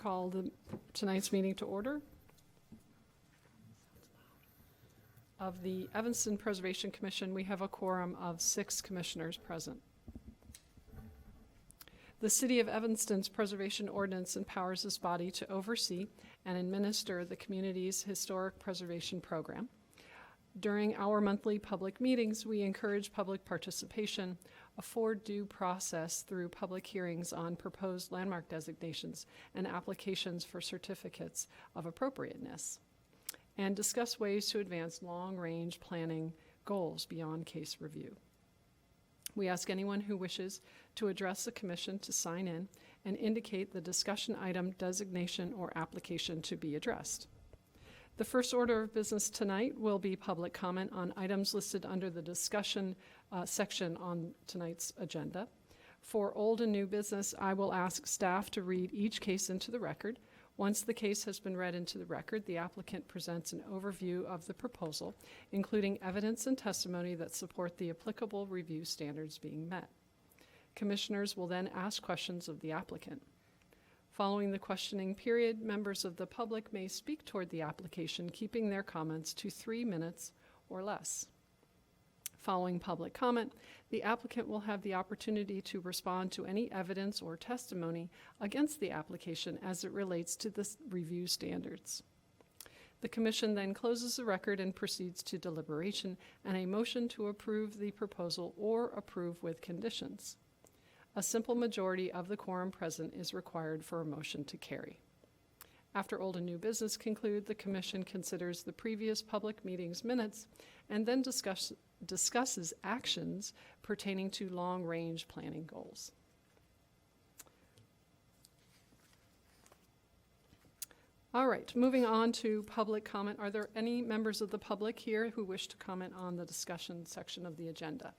call tonight's meeting to order. Of the Evanston Preservation Commission, we have a quorum of 6 commissioners present. The City of Evanston's Preservation Ordinance empowers this body to oversee and administer the community's historic preservation program. During our monthly public meetings, we encourage public participation, afford due process through public hearings on proposed landmark designations and applications for certificates of appropriateness, and discuss ways to advance long-range planning goals beyond case review. We ask anyone who wishes to address the commission to sign in and indicate the discussion item, designation, or application to be addressed. The first order of business tonight will be public comment on items listed under the discussion section on tonight's agenda. For old and new business, I will ask staff to read each case into the record. Once the case has been read into the record, the applicant presents an overview of the proposal, including evidence and testimony that support the applicable review standards being met. Commissioners will then ask questions of the applicant. Following the questioning period, members of the public may speak toward the application, keeping their comments to 3 minutes or less. Following public comment, the applicant will have the opportunity to respond to any evidence or testimony against the application as it relates to the review standards. The commission then closes the record and proceeds to deliberation and a motion to approve the proposal or approve with conditions. A simple majority of the quorum present is required for a motion to carry. After old and new business conclude, the commission considers the previous public meeting's minutes and then discusses actions pertaining to long-range planning goals. All right, moving on to public comment. Are there any members of the public here who wish to comment on the discussion section of the agenda?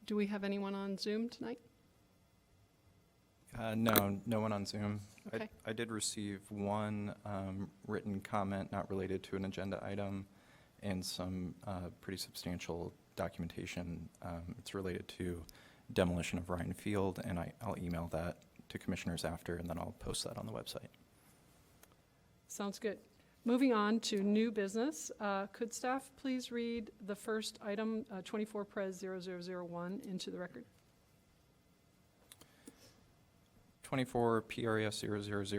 Do we have anyone on Zoom tonight? No one on Zoom. Okay. I did receive one written comment not related to an agenda item and some pretty substantial documentation. It's related to demolition of Ryan Field, and I'll email that to commissioners after, and then I'll post that on the website. Sounds good. Moving on to new business, could staff please read the first item, 24 Pres 0001, into the record? 24 PRS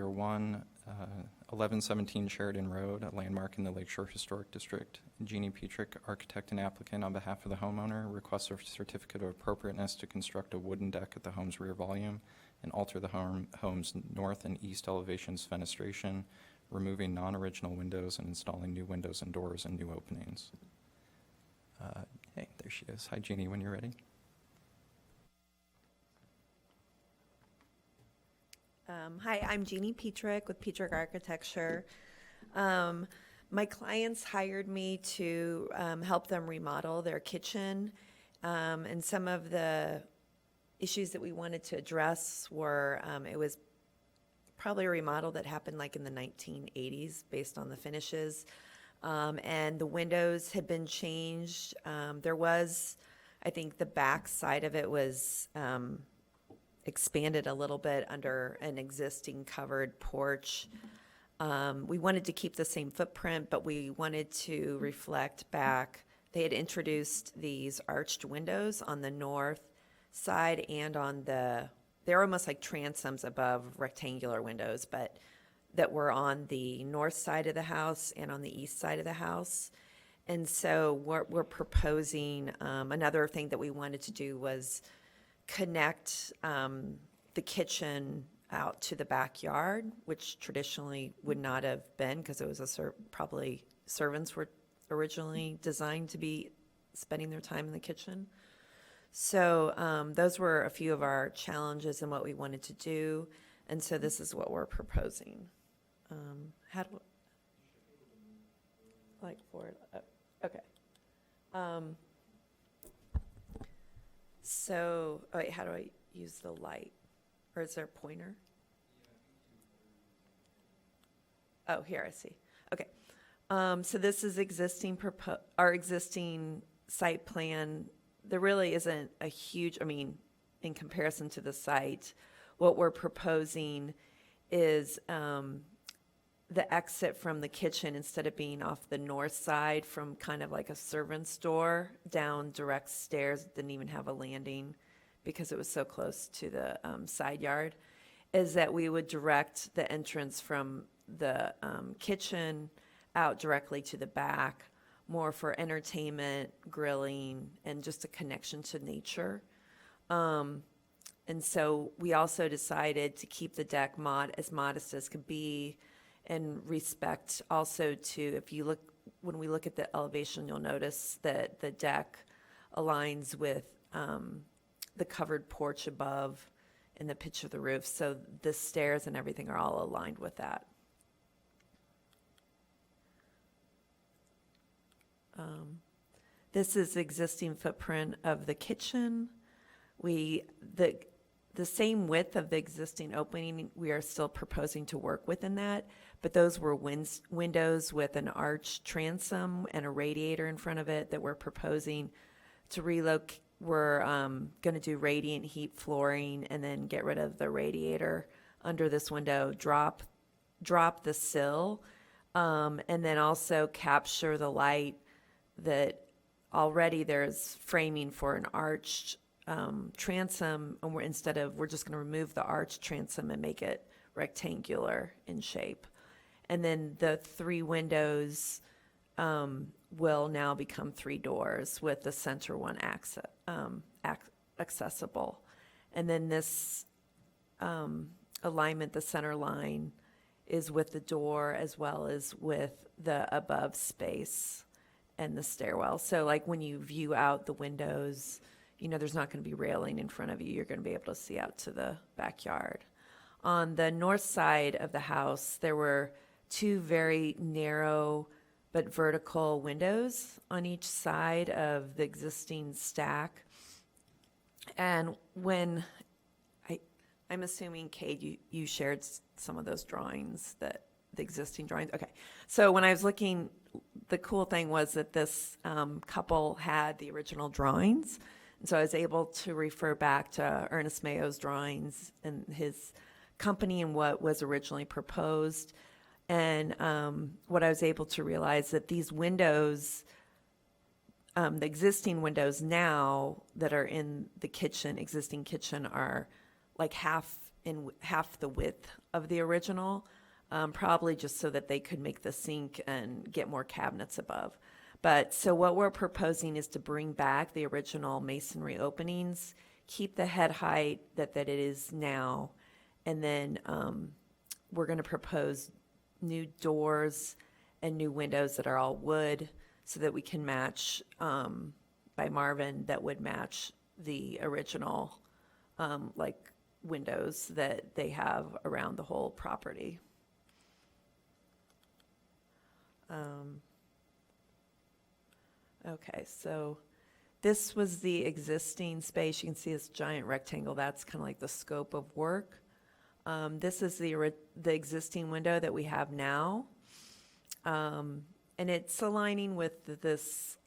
0001, 1117 Sheridan Road, a landmark in the Lakeshore Historic District. Jeannie Petrick, architect and applicant on behalf of the homeowner, requests a certificate of appropriateness to construct a wooden deck at the home's rear volume and alter the home's north and east elevations fenestration, removing non-original windows and installing new windows and doors and new openings. Hey, there she is. Hi, Jeannie, when you're ready. Hi, I'm Jeannie Petrick with Petrick Architecture. My clients hired me to help them remodel their kitchen, and some of the issues that we wanted to address were it was probably a remodel that happened like in the 1980s based on the finishes, and the windows had been changed. There was, I think the back side of it was expanded a little bit under an existing covered porch. We wanted to keep the same footprint, but we wanted to reflect back. They had introduced these arched windows on the north side and on they're almost like transoms above rectangular windows, but that were on the north side of the house and on the east side of the house. And so we're proposing, another thing that we wanted to do was connect the kitchen out to the backyard, which traditionally would not have been because it was probably servants were originally designed to be spending their time in the kitchen. So those were a few of our challenges and what we wanted to do. And so this is what we're proposing. How do like forward? Okay. So, oh wait, how do I use the light? Or is there a pointer? Oh, here I see. Okay. So this is our existing site plan. There really isn't a huge, I mean, in comparison to the site, what we're proposing is the exit from the kitchen, instead of being off the north side from kind of like a servant's door down direct stairs, it didn't even have a landing because it was so close to the side yard, is that we would direct the entrance from the kitchen out directly to the back, more for entertainment, grilling, and just a connection to nature. And so we also decided to keep the deck as modest as could be, and respect also to, if you look, when we look at the elevation, you'll notice that the deck aligns with the covered porch above and the pitch of the roof. So the stairs and everything are all aligned with that. This is the existing footprint of the kitchen. The same width of the existing opening, we are still proposing to work within that, but those were windows with an arch transom and a radiator in front of it that we're proposing to relocate. We're going to do radiant heat flooring and then get rid of the radiator under this window, drop the sill, and then also capture the light that already there's framing for an arched transom, and we're just going to remove the arch transom and make it rectangular in shape. And then the 3 windows will now become 3 doors with the center one accessible. And then this alignment, the center line, is with the door as well as with the above space and the stairwell. So like when you view out the windows, there's not going to be railing in front of you. You're going to be able to see out to the backyard. On the north side of the house, there were 2 very narrow but vertical windows on each side of the existing stack. And when I'm assuming, Kate, you shared some of those drawings, the existing drawings. Okay. So when I was looking, the cool thing was that this couple had the original drawings. And so I was able to refer back to Ernest Mayo's drawings and his company and what was originally proposed. And what I was able to realize that these windows, the existing windows now that are in the existing kitchen, are like half the width of the original, probably just so that they could make the sink and get more cabinets above. But so what we're proposing is to bring back the original masonry openings, keep the head height that it is now, and then we're going to propose new doors and new windows that are all wood so that we can match, by Marvin, that would match the original windows that they have around the whole property. Okay, so this was the existing space. You can see this giant rectangle. That's kind of like the scope of work. This is the existing window that we have now. And it's aligning with this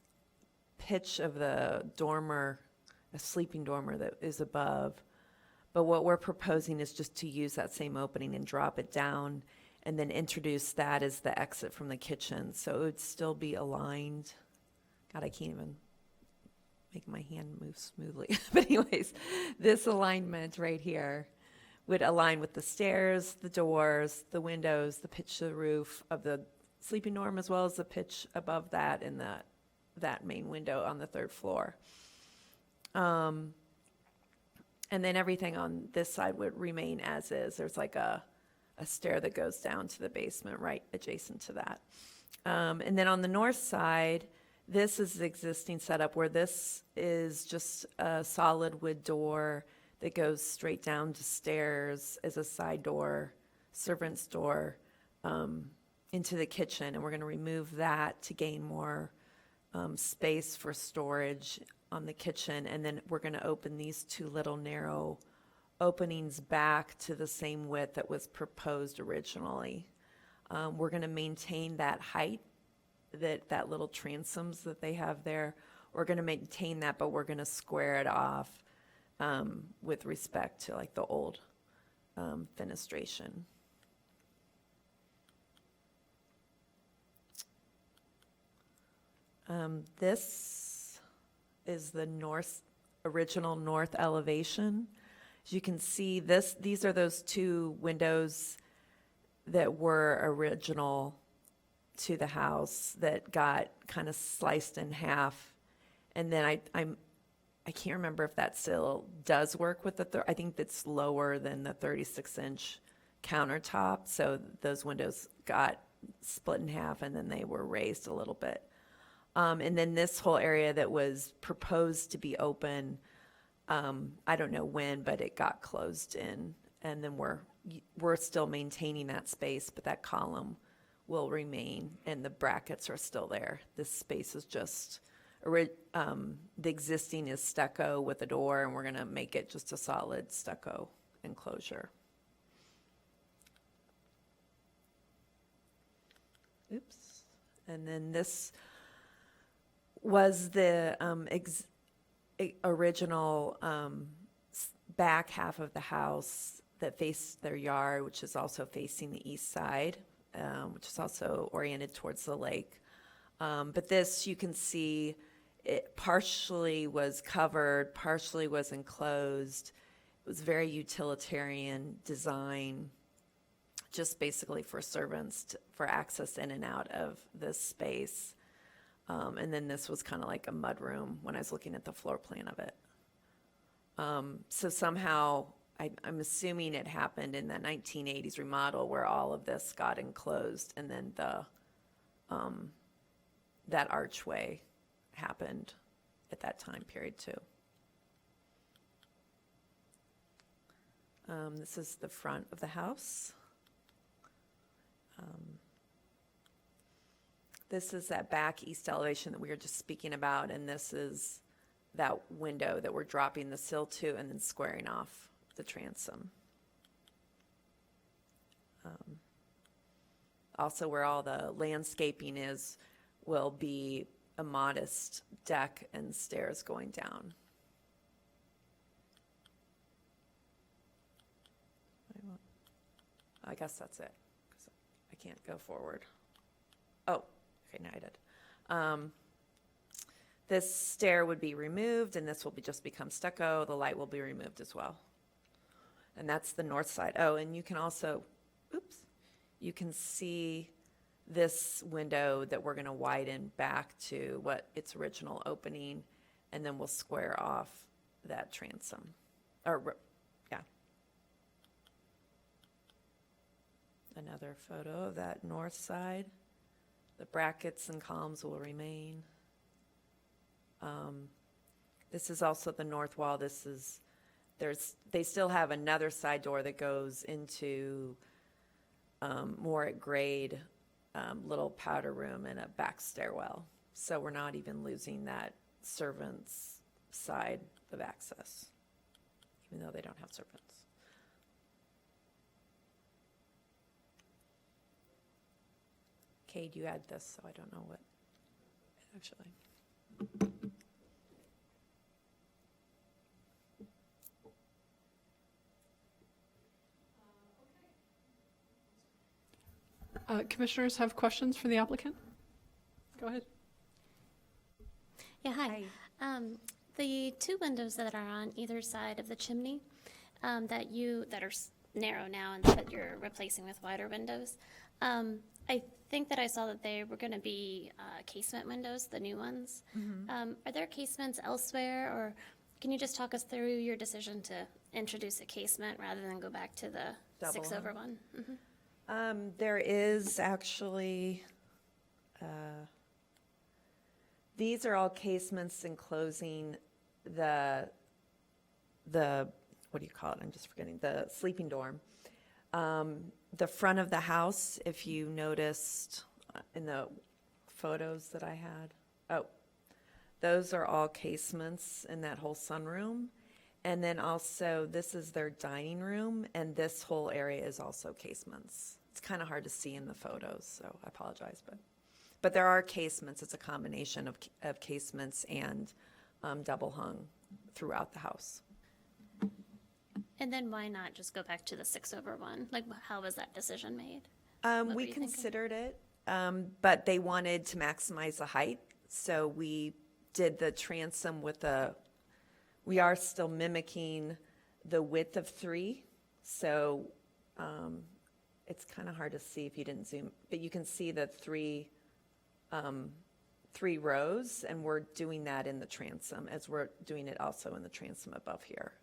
pitch of the dormer, a sleeping dormer that is above. But what we're proposing is just to use that same opening and drop it down and then introduce that as the exit from the kitchen. So it would still be aligned. God, I can't even make my hand move smoothly. But anyways, this alignment right here would align with the stairs, the doors, the windows, the pitch of the roof of the sleeping dorm, as well as the pitch above that and that main window on the 3rd floor. And then everything on this side would remain as is. There's like a stair that goes down to the basement right adjacent to that. And then on the north side, this is the existing setup where this is just a solid wood door that goes straight down to stairs as a side door, servant's door, into the kitchen. And we're going to remove that to gain more space for storage on the kitchen. And then we're going to open these 2 little narrow openings back to the same width that was proposed originally. We're going to maintain that height, that little transoms that they have there. We're going to maintain that, but we're going to square it off with respect to like the old fenestration. This is the original north elevation. As you can see, these are those two windows that were original to the house that got kind of sliced in half. And then I can't remember if that still does work with I think that's lower than the 36-inch countertop. So those windows got split in half and then they were raised a little bit. And then this whole area that was proposed to be open, I don't know when, but it got closed in. And then we're still maintaining that space, but that column will remain and the brackets are still there. This space is just, the existing is stucco with a door, and we're gonna make it just a solid stucco enclosure. Oops. And then this was the original back half of the house that faced their yard, which is also facing the east side, which is also oriented towards the lake. But this, you can see, it partially was covered, partially was enclosed. It was very utilitarian design, just basically for servants for access in and out of this space. And then this was kind of like a mudroom when I was looking at the floor plan of it. So somehow, I'm assuming it happened in the 1980s remodel where all of this got enclosed, and then that archway happened at that time period too. This is the front of the house. This is that back east elevation that we were just speaking about, and this is that window that we're dropping the sill to and then squaring off the transom. Also, where all the landscaping is will be a modest deck and stairs going down. I guess that's it, 'cause I can't go forward. Oh, okay, now I did. This stair would be removed, and this will just become stucco. The light will be removed as well. And that's the north side. Oh, and you can also, oops, you can see this window that we're going to widen back to what its original opening, and then we'll square off that transom. Or, yeah. Another photo of that north side. The brackets and columns will remain. This is also the north wall. They still have another side door that goes into more at grade little powder room and a back stairwell. So we're not even losing that servants' side of access, even though they don't have servants. Kate, you had this, so I don't know what actually. Commissioners have questions for the applicant? Go ahead. Yeah, hi. The two windows that are on either side of the chimney that are narrow now and that you're replacing with wider windows, I think that I saw that they were going to be casement windows, the new ones. Mm-hmm. Are there casements elsewhere, or can you just talk us through your decision to introduce a casement rather than go back to the Double 6/1? Mm-hmm. There is actually, these are all casements enclosing the, what do you call it? I'm just forgetting, the sleeping dorm. The front of the house, if you noticed in the photos that I had, those are all casements in that whole sunroom. And then also, this is their dining room, and this whole area is also casements. It's kind of hard to see in the photos, so I apologize, but there are casements. It's a combination of casements and double hung throughout the house. And then why not just go back to the 6/1? Like, how was that decision made? What were We you thinking? considered it, but they wanted to maximize the height, so we did the transom with we are still mimicking the width of 3, so it's kind of hard to see if you didn't zoom, but you can see the 3 rows, and we're doing that in the transom, as we're doing it also in the transom above here.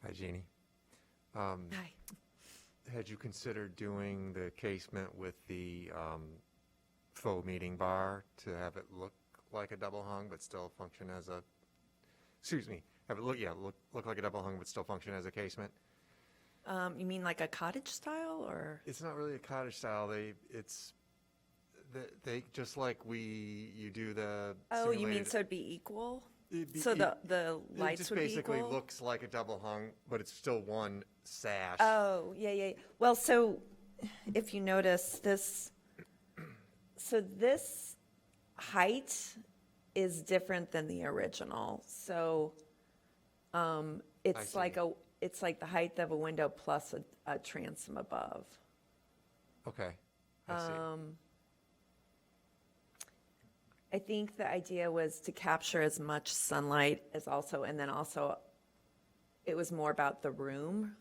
Hi, Jeannie. Hi. Had you considered doing the casement with the faux meeting bar to have it look like a double hung but still function as a, excuse me, have it look like a double hung but still function as a casement? You mean like a cottage style, or? It's not really a cottage style. They just like you do the Oh, you mean simulated- so it'd be equal? It'd be- So the it lights just would be basically equal? looks like a double hung, but it's still one sash. Oh, yeah. Well, so if you notice this, so this height is different than the original. So it's see. it's like the height of a window plus a transom above. Okay, I see. I think the idea was to capture as much sunlight as also, and then also it was more about the room,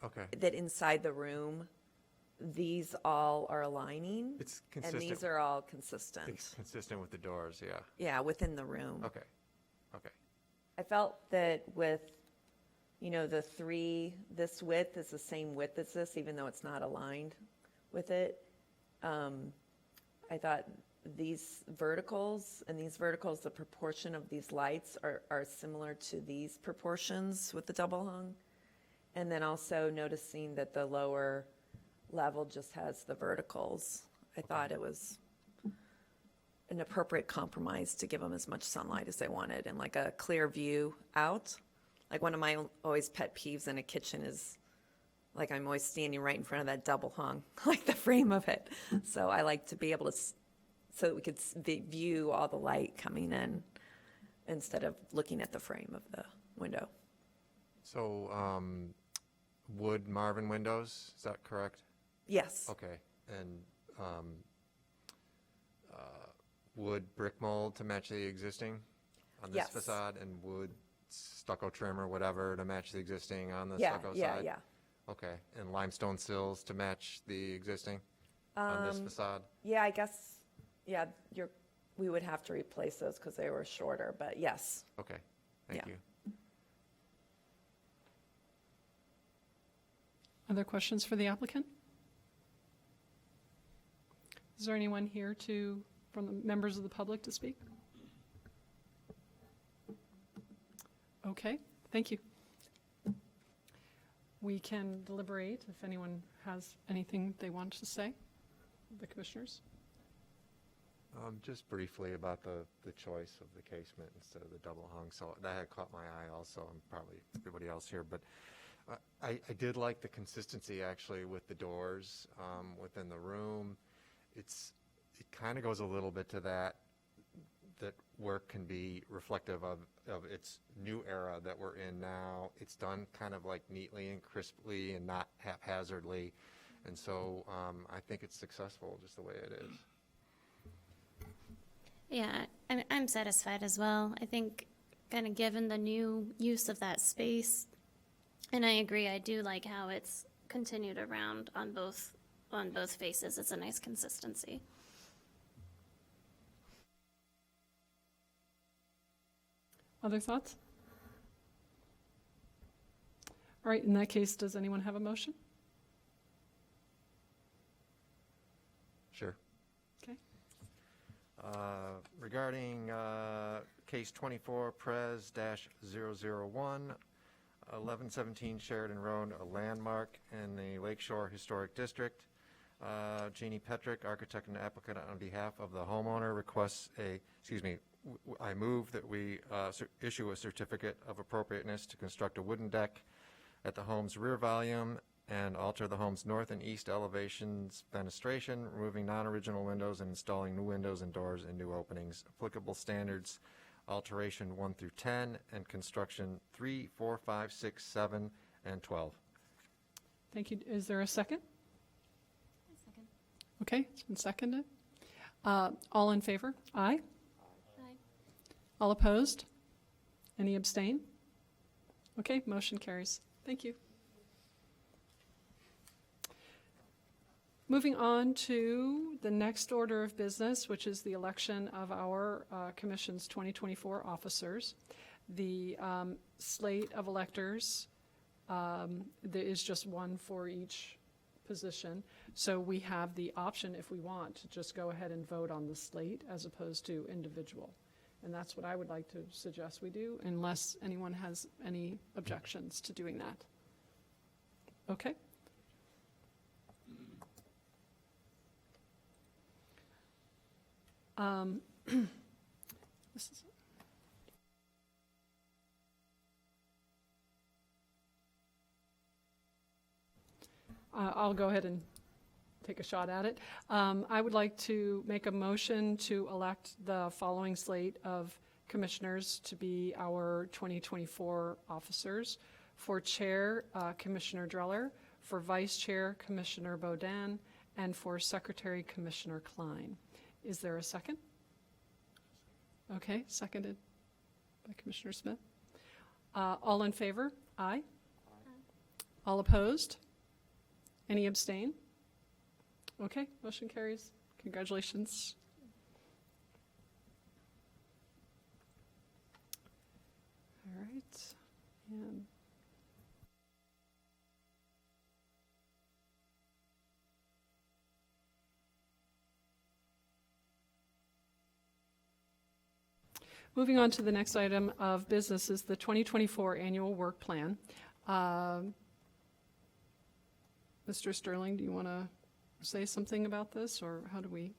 Okay, that inside the room, these all are aligning. it's And consistent. these are all consistent. It's consistent with the doors, yeah. Yeah, within the room. Okay. I felt that with, the 3, this width is the same width as this, even though it's not aligned with it. I thought these verticals, the proportion of these lights are similar to these proportions with the double hung. And then also noticing that the lower level just has the verticals. I thought it was an appropriate compromise to give them as much sunlight as they wanted and like a clear view out. Like one of my always pet peeves in a kitchen is like I'm always standing right in front of that double hung, like the frame of it. So I like to be able to, so that we could view all the light coming in instead of looking at the frame of the window. So, wood Marvin windows, is that correct? Yes. Okay, and wood brick mold to match the existing on this Yes. facade, and wood stucco trim or whatever to match the existing on the Yeah, stucco yeah, side? yeah. Okay, and limestone sills to match the existing on this facade? Yeah, I guess, yeah, we would have to replace those because they were shorter, but yes. Okay, thank Yeah. you. Other questions for the applicant? Is there anyone here from the members of the public to speak? Okay, thank you. We can deliberate if anyone has anything they want to say, the commissioners. Just briefly about the choice of the casement instead of the double hung, so that had caught my eye also, and probably everybody else here, but I did like the consistency actually with the doors within the room. It kind of goes a little bit to that work can be reflective of its new era that we're in now. It's done kind of like neatly and crisply and not haphazardly, and so I think it's successful just the way it is. Yeah, I'm satisfied as well. I think kind of given the new use of that space, and I agree, I do like how it's continued around on both faces. It's a nice consistency. Other thoughts? All right, in that case, does anyone have a motion? Sure. Okay. Regarding case 24 Pres-001, 1117 Sheridan Road, a landmark in the Lakeshore Historic District. Jeannie Petrick, architect and applicant on behalf of the homeowner, requests I move that we issue a certificate of appropriateness to construct a wooden deck at the home's rear volume and alter the home's north and east elevations fenestration, removing non-original windows and installing new windows and doors in new openings. Applicable standards, alteration 1 through 10, and construction 3, 4, 5, 6, 7, and 12. Thank you. Is there a second? Okay, it's been seconded. All in favor? Aye. Aye. All opposed? Any abstain? Okay, motion carries. Thank you. Moving on to the next order of business, which is the election of our Commission's 2024 officers. The slate of electors, there is just one for each position. So we have the option, if we want, to just go ahead and vote on the slate as opposed to individual. And that's what I would like to suggest we do, unless anyone has any objections to doing that. Okay? This is I'll go ahead and take a shot at it. I would like to make a motion to elect the following slate of commissioners to be our 2024 officers. For chair, Commissioner Dreller. For vice chair, Commissioner Bodan. And for secretary, Commissioner Klein. Is there a second? Okay, seconded by Commissioner Smith. All in favor? Aye. All opposed? Any abstain? Okay, motion carries. Congratulations. All right. And moving on to the next item of business is the 2024 annual work plan. Mr. Sterling, do you want to say something about this, or how do we?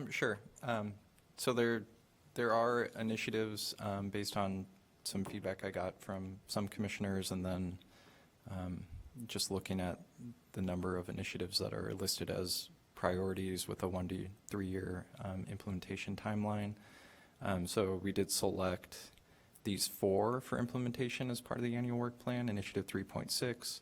Sure. So there are initiatives based on some feedback I got from some commissioners, and then just looking at the number of initiatives that are listed as priorities with a 1 to 3 year implementation timeline. So we did select these 4 for implementation as part of the annual work plan. Initiative 3.6,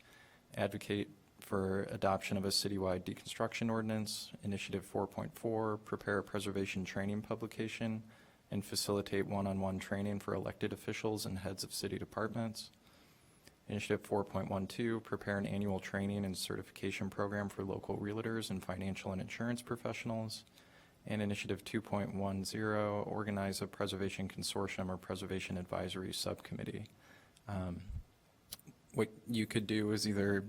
advocate for adoption of a citywide deconstruction ordinance. Initiative 4.4, prepare a preservation training publication and facilitate one-on-one training for elected officials and heads of city departments. Initiative 4.12, prepare an annual training and certification program for local realtors and financial and insurance professionals. And Initiative 2.10, organize a preservation consortium or preservation advisory subcommittee. What you could do is either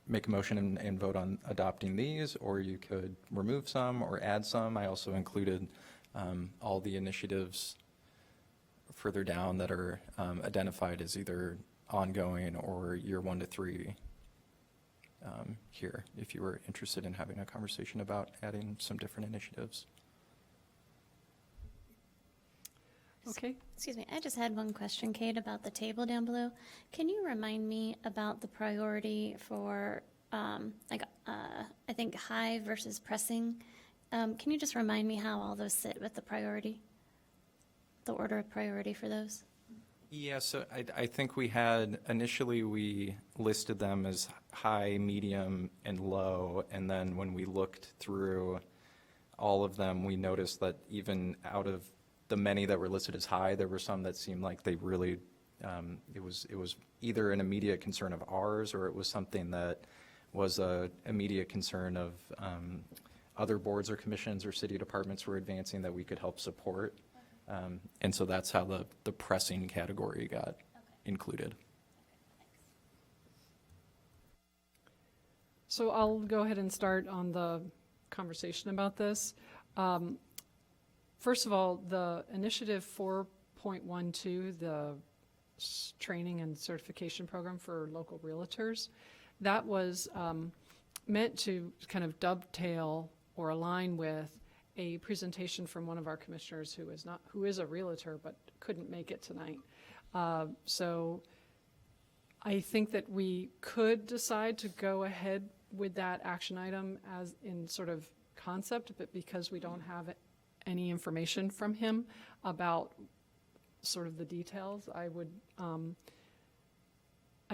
make a motion and vote on adopting these, or you could remove some or add some. I also included all the initiatives further down that are identified as either ongoing or year 1 to 3 here, if you were interested in having a conversation about adding some different initiatives. Okay. Excuse me, I just had one question, Kate, about the table down below. Can you remind me about the priority for, I think high versus pressing? Can you just remind me how all those sit with the priority? The order of priority for those? Yeah, so I think we had, initially we listed them as high, medium, and low, and then when we looked through all of them, we noticed that even out of the many that were listed as high, there were some that seemed like they really, it was either an immediate concern of ours, or it was something that was a immediate concern of other boards or commissions or city departments were advancing that we could help support. And so that's how the pressing category got included. So I'll go ahead and start on the conversation about this. First of all, the initiative 4.12, the training and certification program for local realtors, that was meant to kind of dovetail or align with a presentation from one of our commissioners who is a realtor but couldn't make it tonight. So I think that we could decide to go ahead with that action item as in sort of concept, but because we don't have any information from him about sort of the details, I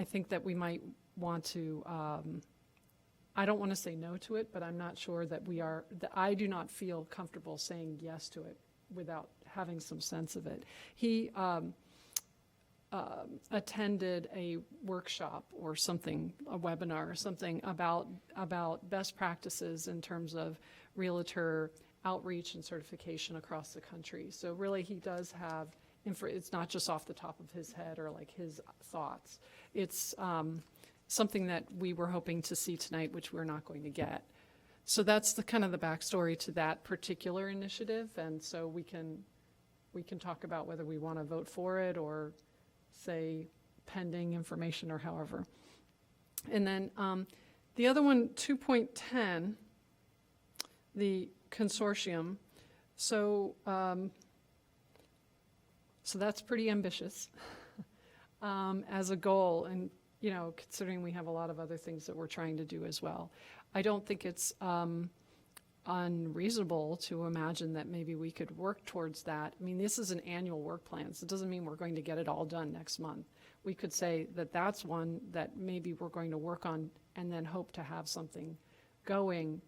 think that we might want to, I don't want to say no to it, but I'm not sure that I do not feel comfortable saying yes to it without having some sense of it. He attended a workshop or something, a webinar or something about best practices in terms of realtor outreach and certification across the country. So really he does have, it's not just off the top of his head or like his thoughts. It's something that we were hoping to see tonight, which we're not going to get. So that's the kind of the backstory to that particular initiative. And so we can talk about whether we want to vote for it or say pending information or however. And then the other one, 2.10, the consortium. So that's pretty ambitious as a goal, and considering we have a lot of other things that we're trying to do as well. I don't think it's unreasonable to imagine that maybe we could work towards that. I mean, this is an annual work plan, so it doesn't mean we're going to get it all done next month. We could say that that's one that maybe we're going to work on and then hope to have something going,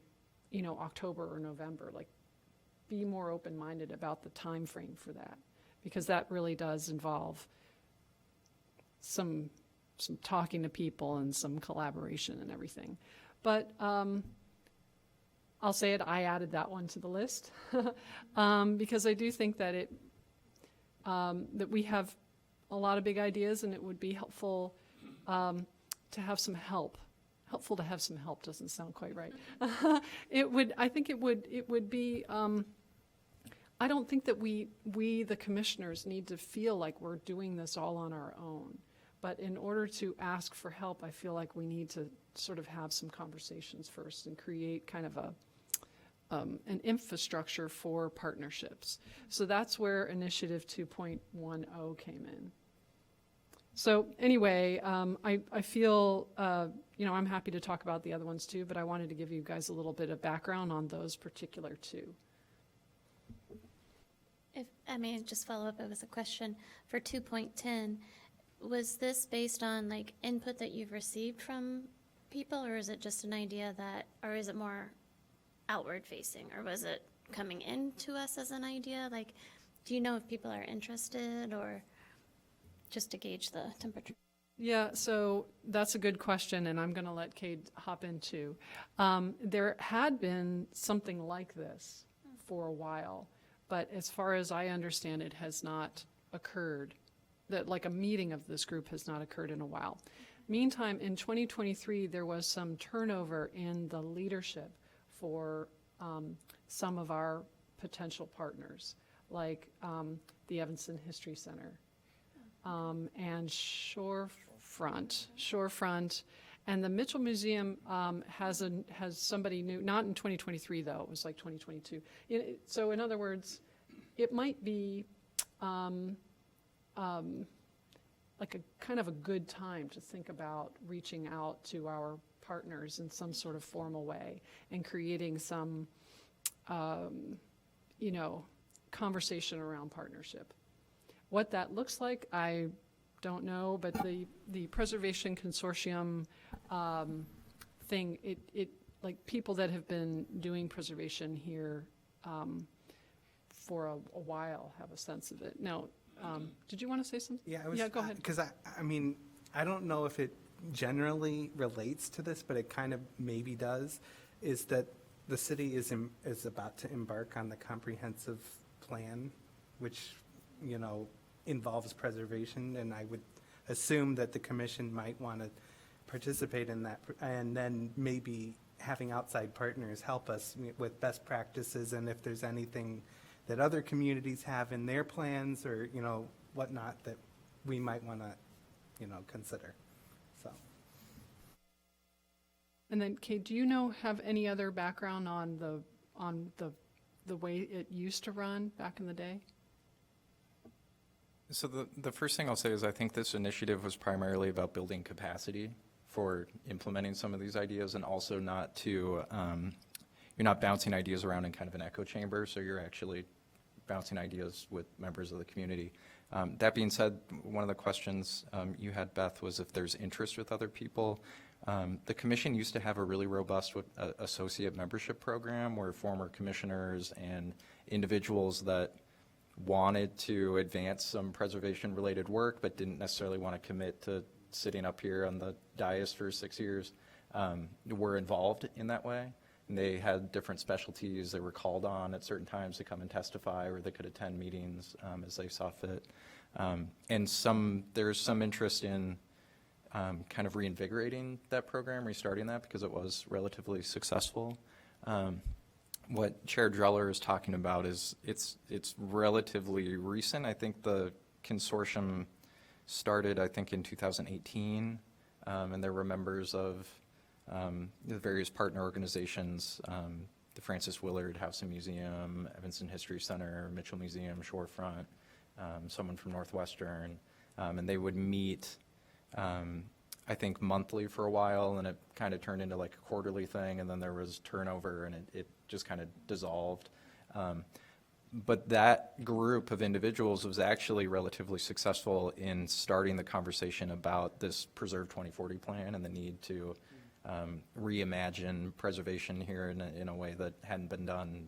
October or November. Like, be more open-minded about the time frame for that, because that really does involve some talking to people and some collaboration and everything. But I'll say it, I added that one to the list because I do think that that we have a lot of big ideas, and it would be helpful to have some help. Helpful to have some help doesn't sound quite right. I think it would be, I don't think that we, the commissioners, need to feel like we're doing this all on our own. But in order to ask for help, I feel like we need to sort of have some conversations first and create kind of an infrastructure for partnerships. So that's where Initiative 2.10 came in. So anyway, I feel, I'm happy to talk about the other ones too, but I wanted to give you guys a little bit of background on those particular two. If I may just follow up with a question for 2.10, was this based on like input that you've received from people, or is it just an idea or is it more outward facing, or was it coming into us as an idea? Like, do you know if people are interested, or just to gauge the temperature? Yeah, so that's a good question, and I'm going to let Cade hop in too. There had been something like this for a while, but as far as I understand, it has not occurred. That like a meeting of this group has not occurred in a while. Meantime, in 2023, there was some turnover in the leadership for some of our potential partners, like the Evanston History Center and Shorefront, and the Mitchell Museum has somebody new. Not in 2023 though; it was like 2022. So in other words, it might be. Like a kind of a good time to think about reaching out to our partners in some sort of formal way and creating some, conversation around partnership. What that looks like, I don't know, but the Preservation Consortium thing, it like people that have been doing preservation here for a while have a sense of it. Now, did you want to say something? Yeah, go ahead. Because I mean, I don't know if it generally relates to this, but it kind of maybe does, is that the city is about to embark on the comprehensive plan, which, involves preservation, and I would assume that the commission might want to participate in that, and then maybe having outside partners help us with best practices, and if there's anything that other communities have in their plans or, whatnot that we might want to, consider. So. And then, Kate, do you have any other background on the way it used to run back in the day? So the first thing I'll say is I think this initiative was primarily about building capacity for implementing some of these ideas, and also not to, you're not bouncing ideas around in kind of an echo chamber, so you're actually bouncing ideas with members of the community. That being said, one of the questions you had, Beth, was if there's interest with other people. The commission used to have a really robust associate membership program where former commissioners and individuals that wanted to advance some preservation-related work but didn't necessarily want to commit to sitting up here on the dais for 6 years were involved in that way. And they had different specialties. They were called on at certain times to come and testify, or they could attend meetings as they saw fit. And there's some interest in kind of reinvigorating that program, restarting that, because it was relatively successful. What Chair Dreller is talking about is it's relatively recent. I think the consortium started, I think, in 2018, and there were members of the various partner organizations, the Francis Willard House and Museum, Evanston History Center, Mitchell Museum, Shorefront, someone from Northwestern, and they would meet, I think, monthly for a while, and it kind of turned into like a quarterly thing, and then there was turnover, and it just kind of dissolved. But that group of individuals was actually relatively successful in starting the conversation about this Preserve 2040 plan and the need to reimagine preservation here in a way that hadn't been done,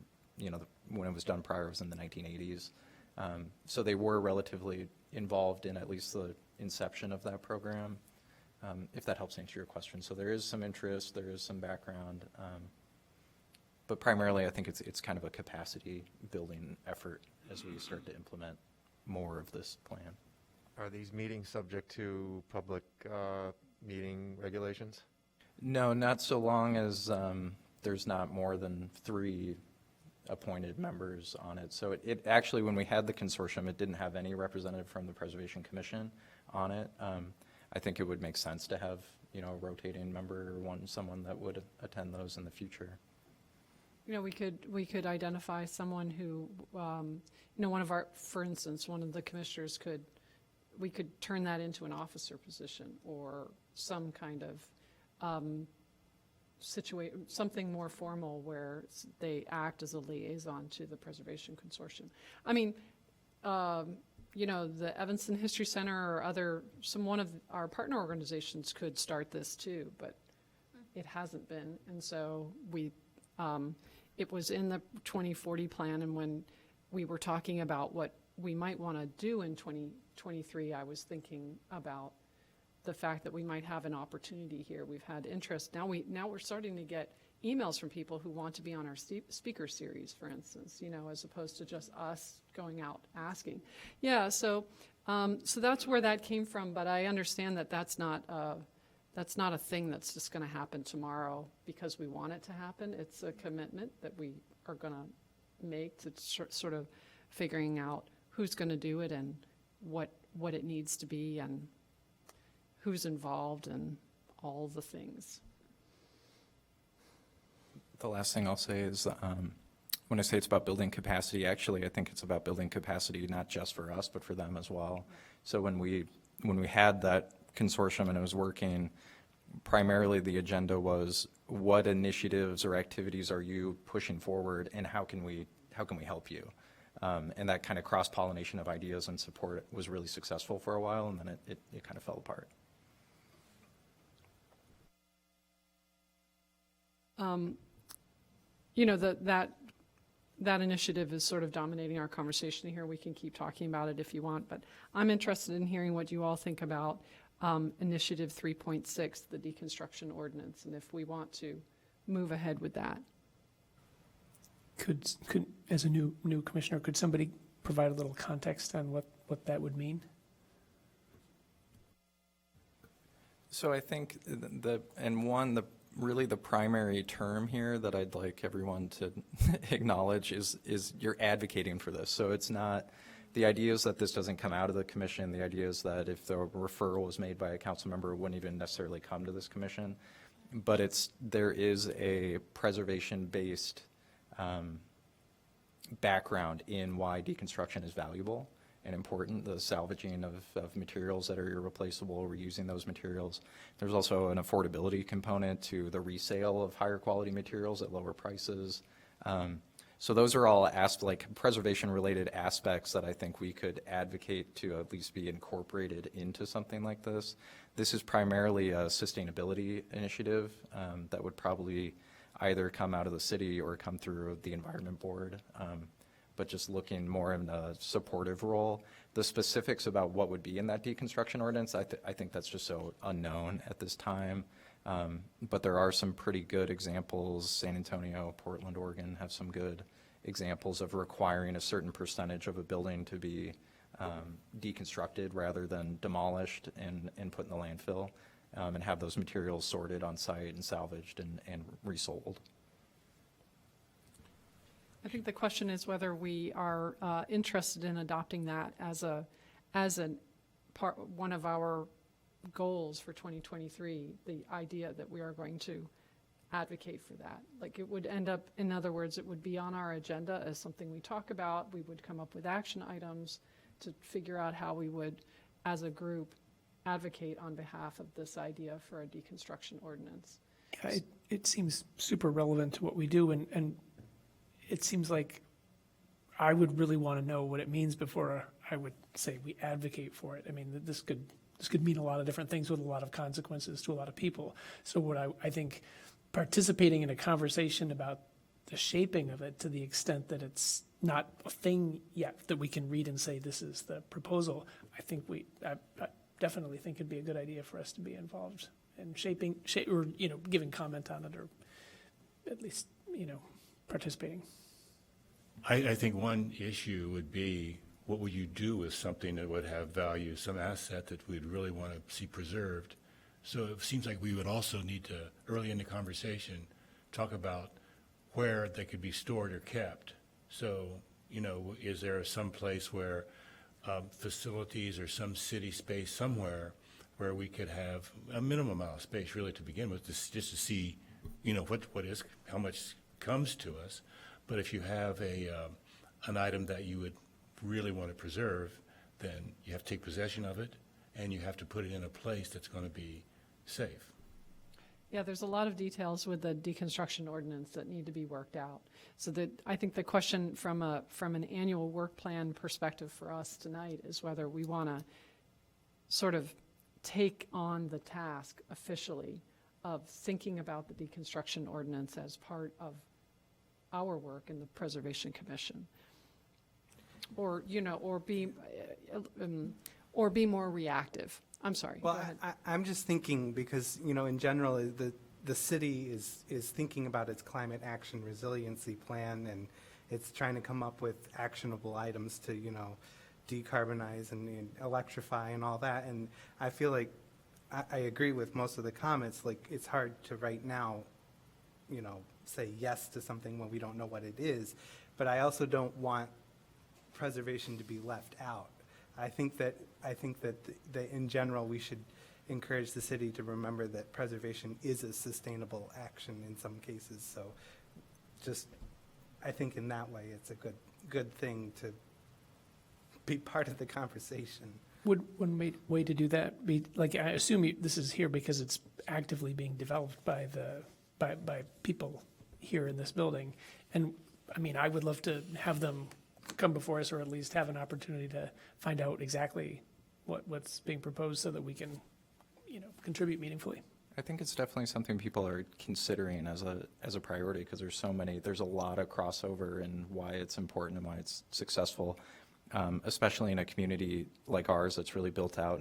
when it was done prior was in the 1980s. So they were relatively involved in at least the inception of that program, if that helps answer your question. So there is some interest, there is some background, but primarily I think it's kind of a capacity building effort as we start to implement more of this plan. Are these meetings subject to public meeting regulations? No, not so long as there's not more than 3 appointed members on it. So it actually, when we had the consortium, it didn't have any representative from the Preservation Commission on it. I think it would make sense to have, a rotating member or someone that would attend those in the future. We could identify someone who, for instance, one of the commissioners we could turn that into an officer position or some kind of something more formal where they act as a liaison to the Preservation Consortium. I mean, the Evanston History Center or one of our partner organizations could start this too, but it hasn't been. And so it was in the 2040 plan, and when we were talking about what we might want to do in 2023, I was thinking about the fact that we might have an opportunity here. We've had interest. Now we're starting to get emails from people who want to be on our speaker series, for instance, as opposed to just us going out asking. Yeah, so that's where that came from, but I understand that that's not a thing that's just going to happen tomorrow because we want it to happen. It's a commitment that we are going to make to sort of figuring out who's going to do it and what it needs to be and who's involved and all the things. The last thing I'll say is when I say it's about building capacity, actually I think it's about building capacity not just for us but for them as well. So when we had that consortium and it was working, primarily the agenda was what initiatives or activities are you pushing forward and how can we help you? And that kind of cross-pollination of ideas and support was really successful for a while, and then it kind of fell apart. That initiative is sort of dominating our conversation here. We can keep talking about it if you want, but I'm interested in hearing what you all think about Initiative 3.6, the deconstruction ordinance, and if we want to move ahead with that. Could as a new commissioner, could somebody provide a little context on what that would mean? So I think really the primary term here that I'd like everyone to acknowledge is you're advocating for this. So it's not, the idea is that this doesn't come out of the commission. The idea is that if the referral was made by a council member, it wouldn't even necessarily come to this commission. but there is a preservation-based background in why deconstruction is valuable and important, the salvaging of materials that are irreplaceable, reusing those materials. There's also an affordability component to the resale of higher quality materials at lower prices. So those are all preservation-related aspects that I think we could advocate to at least be incorporated into something like this. This is primarily a sustainability initiative that would probably either come out of the city or come through the Environment Board, but just looking more in a supportive role. The specifics about what would be in that deconstruction ordinance, I think that's just so unknown at this time. But there are some pretty good examples. San Antonio, Portland, Oregon have some good examples of requiring a certain percentage of a building to be deconstructed rather than demolished and put in the landfill, and have those materials sorted on site and salvaged and resold. I think the question is whether we are interested in adopting that as one of our goals for 2023, the idea that we are going to advocate for that. Like, it would end up, in other words, it would be on our agenda as something we talk about. We would come up with action items to figure out how we would, as a group, advocate on behalf of this idea for a deconstruction ordinance. Yeah, it seems super relevant to what we do, and it seems like I would really want to know what it means before I would say we advocate for it. I mean, this could mean a lot of different things with a lot of consequences to a lot of people. So what I think participating in a conversation about the shaping of it, to the extent that it's not a thing yet that we can read and say this is the proposal, I definitely think it'd be a good idea for us to be involved in shaping or giving comment on it, or at least participating. I think one issue would be, what would you do with something that would have value, some asset that we'd really want to see preserved? So it seems like we would also need to, early in the conversation, talk about where they could be stored or kept. So, is there some place where facilities or some city space somewhere where we could have a minimum amount of space really to begin with, just to see, how much comes to us. But if you have an item that you would really want to preserve, then you have to take possession of it, and you have to put it in a place that's going to be safe. Yeah, there's a lot of details with the deconstruction ordinance that need to be worked out. So that I think the question from an annual work plan perspective for us tonight is whether we want to sort of take on the task officially of thinking about the deconstruction ordinance as part of our work in the Preservation Commission, or be more reactive. I'm sorry. Well, go ahead. I'm just thinking, because, in general, the city is thinking about its climate action resiliency plan, and it's trying to come up with actionable items to, decarbonize and electrify and all that. And I feel like I agree with most of the comments. Like, it's hard to right now, say yes to something when we don't know what it is. But I also don't want preservation to be left out. I think that in general, we should encourage the city to remember that preservation is a sustainable action in some cases. So I think in that way, it's a good thing to be part of the conversation. Would one way to do that be, like, I assume this is here because it's actively being developed by people here in this building, and I mean, I would love to have them come before us, or at least have an opportunity to find out exactly what's being proposed, so that we can, contribute meaningfully. I think it's definitely something people are considering as a priority, because there's a lot of crossover in why it's important and why it's successful, especially in a community like ours that's really built out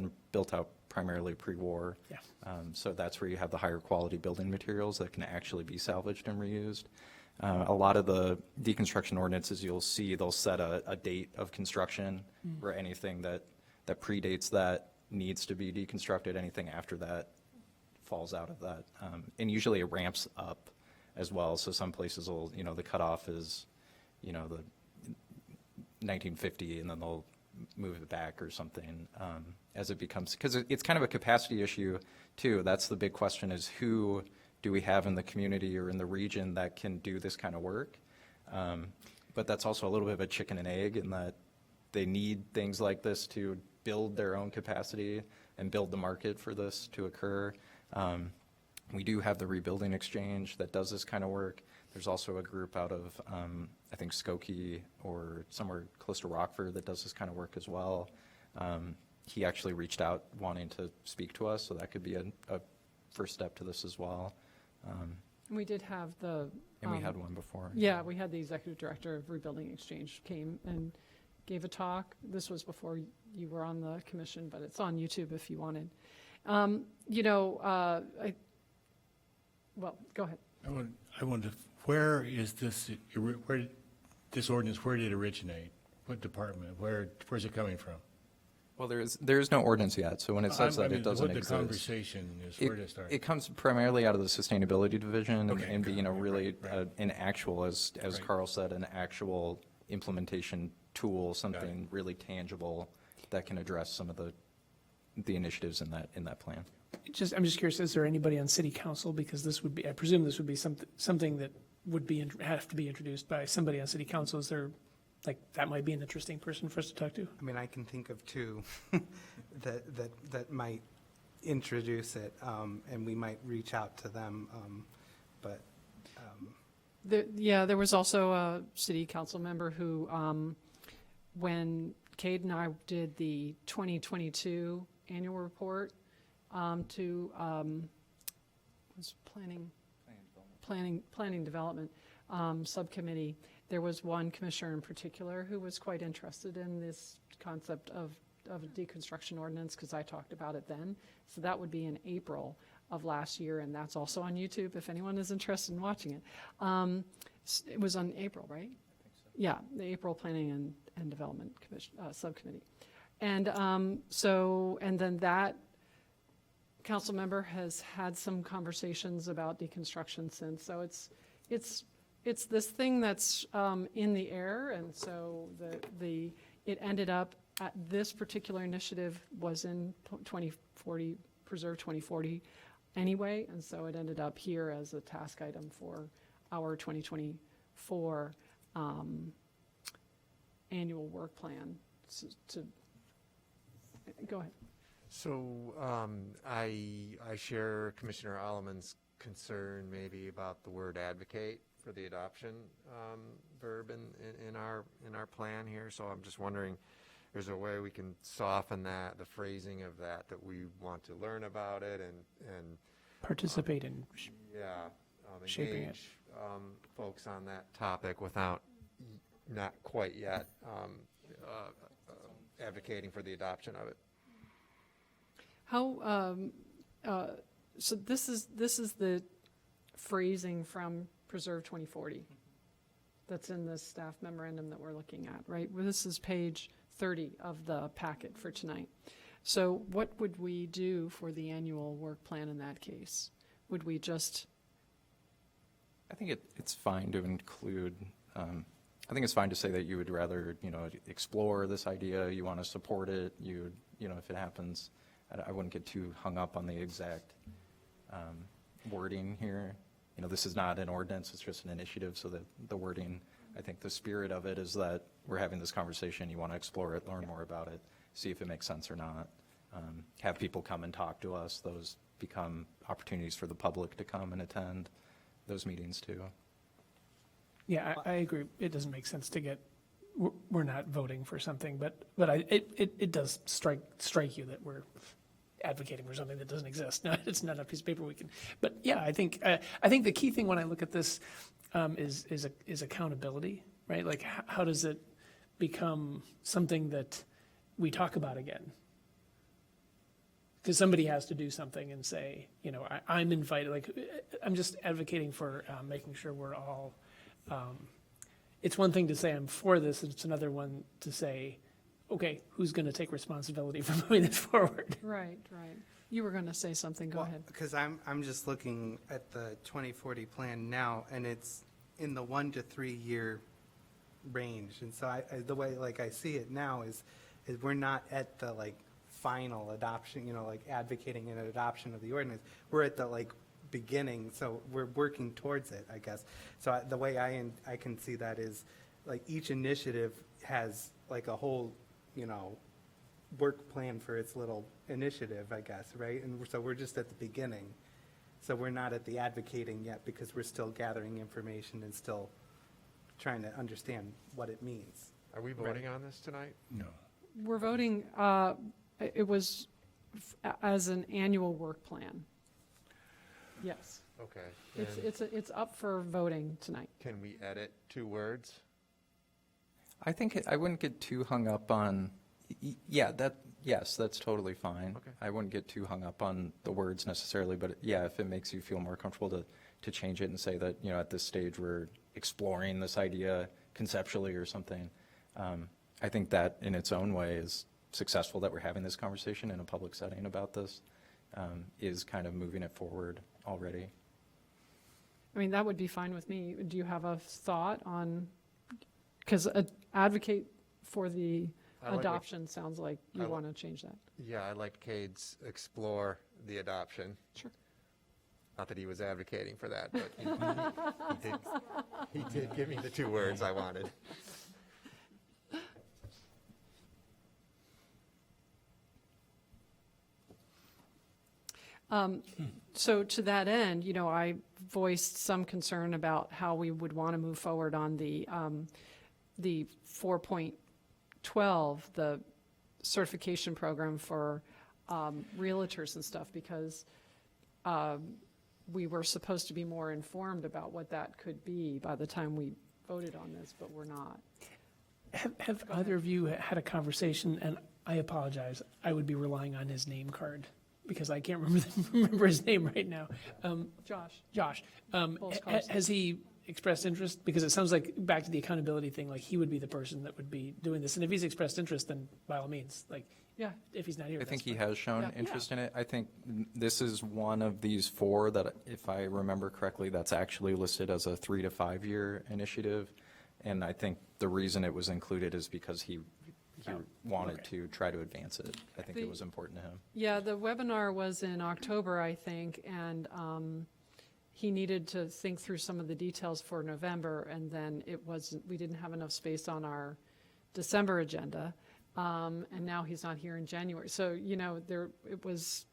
primarily pre-war. Yeah. So that's where you have the higher quality building materials that can actually be salvaged and reused. A lot of the deconstruction ordinances, you'll see they'll set a date of construction, or anything that predates that needs to be deconstructed. Anything after that falls out of that. And usually it ramps up as well. So some places will, the cutoff is, the 1950, and then they'll move it back or something as it becomes, because it's kind of a capacity issue too. That's the big question, is who do we have in the community or in the region that can do this kind of work? But that's also a little bit of a chicken and egg in that they need things like this to build their own capacity and build the market for this to occur. We do have the Rebuilding Exchange that does this kind of work. There's also a group out of, I think, Skokie or somewhere close to Rockford that does this kind of work as well. He actually reached out wanting to speak to us, so that could be a first step to this as well. We did have the. And we had one before. Yeah, we had the executive director of Rebuilding Exchange came and gave a talk. This was before you were on the commission, but it's on YouTube if you wanted. Well, go ahead. I wonder, where is this, this ordinance, where did it originate? What department? Where's it coming from? Well, there is no ordinance yet, so when it says I that, mean, it doesn't what the exist. conversation is, where did it start? It comes primarily out of the Sustainability Division Okay, and being a right, really, right. an actual, as Right. Carl said, an actual implementation tool, something really tangible that can address some of the initiatives in that plan. I'm just curious, is there anybody on city council? Because this would be, I presume this would be something that would be, have to be introduced by somebody on city council. Is there, like, that might be an interesting person for us to talk to? I mean, I can think of two that might introduce it, and we might reach out to them, but. There was also a city council member who, when Cade and I did the 2022 annual report was planning development subcommittee, there was one commissioner in particular who was quite interested in this concept of a deconstruction ordinance, because I talked about it then. So that would be in April of last year, and that's also on YouTube if anyone is interested in watching it. It was on April, right? Yeah, the April Planning and Development Commission, Subcommittee. And and then that council member has had some conversations about deconstruction since. So it's this thing that's in the air, and so it ended up at this particular initiative was in 2040, Preserve 2040 anyway, and so it ended up here as a task item for our 2024 annual work plan. Go ahead. So I share Commissioner Alleman's concern maybe about the word advocate for the adoption verb in our plan here. So I'm just wondering, there's a way we can soften that, the phrasing of that we want to learn about it and Participate in, shaping it. engage folks on that topic without not quite yet advocating for the adoption of it. How, so this is the phrasing from Preserve 2040 that's in the staff memorandum that we're looking at, right? Well, this is page 30 of the packet for tonight. So what would we do for the annual work plan in that case? Would we just, I think it's fine to include, I think it's fine to say that you would rather, explore this idea, you want to support it, if it happens. I wouldn't get too hung up on the exact wording here. This is not an ordinance, it's just an initiative, so that the wording, I think the spirit of it is that we're having this conversation, you want to explore it, learn more about it, see if it makes sense or not. Have people come and talk to us. Those become opportunities for the public to come and attend those meetings too. Yeah, I agree. It doesn't make sense to get, we're not voting for something, but it does strike you that we're advocating for something that doesn't exist. No, it's not a piece of paper we can, but yeah, I think the key thing when I look at this is accountability, right? Like how does it become something that we talk about again? Because somebody has to do something and say, I'm invited, like, I'm just advocating for making sure we're all, it's one thing to say I'm for this, and it's another one to say, okay, who's going to take responsibility for moving this forward? right. You were going to say something, go ahead. Because I'm just looking at the 2040 plan now, and it's in the 1 to 3 year range. And so the way I see it now is we're not at the final adoption, advocating an adoption of the ordinance. We're at the beginning, so we're working towards it, I guess. So the way I can see that is, like, each initiative has like a whole, work plan for its little initiative, I guess, right? And so we're just at the beginning. So we're not at the advocating yet because we're still gathering information and still trying to understand what it means. Are we voting on this tonight? No. We're voting, it was as an annual work plan. Yes. Okay. And It's up for voting tonight. can we edit 2 words? I think I wouldn't get too hung up on, yes, that's totally fine. Okay. I wouldn't get too hung up on the words necessarily, but yeah, if it makes you feel more comfortable to change it and say that, at this stage, we're exploring this idea conceptually or something. I think that in its own way is successful that we're having this conversation in a public setting about this, is kind of moving it forward already. I mean, that would be fine with me. Do you have a thought on, because advocate for the I like what- adoption sounds like I you li- want to change that. Yeah, I liked Cade's explore the adoption. Sure. Not that he was advocating for that, but he did give me the 2 words I wanted. So to that end, I voiced some concern about how we would want to move forward on the 4.12, the certification program for realtors and stuff, because we were supposed to be more informed about what that could be by the time we voted on this, but we're not. Have either of you had a conversation, and I apologize, I would be relying on his name card, because I can't remember his name right now. Josh? Josh, Bowles Carson. has he expressed interest? Because it sounds like, back to the accountability thing, like he would be the person that would be doing this. And if he's expressed interest, then by all means, like, Yeah. if he's not here, I think that's he fine. has shown Yeah. interest in it. I think this is one of these 4 that, if I remember correctly, that's actually listed as a 3 to 5 year initiative. And I think the reason it was included is because he wanted okay. to try to advance it. I think The- it was important to him. Yeah, the webinar was in October, I think, and he needed to think through some of the details for November, and then we didn't have enough space on our December agenda, and now he's not here in January. So, it was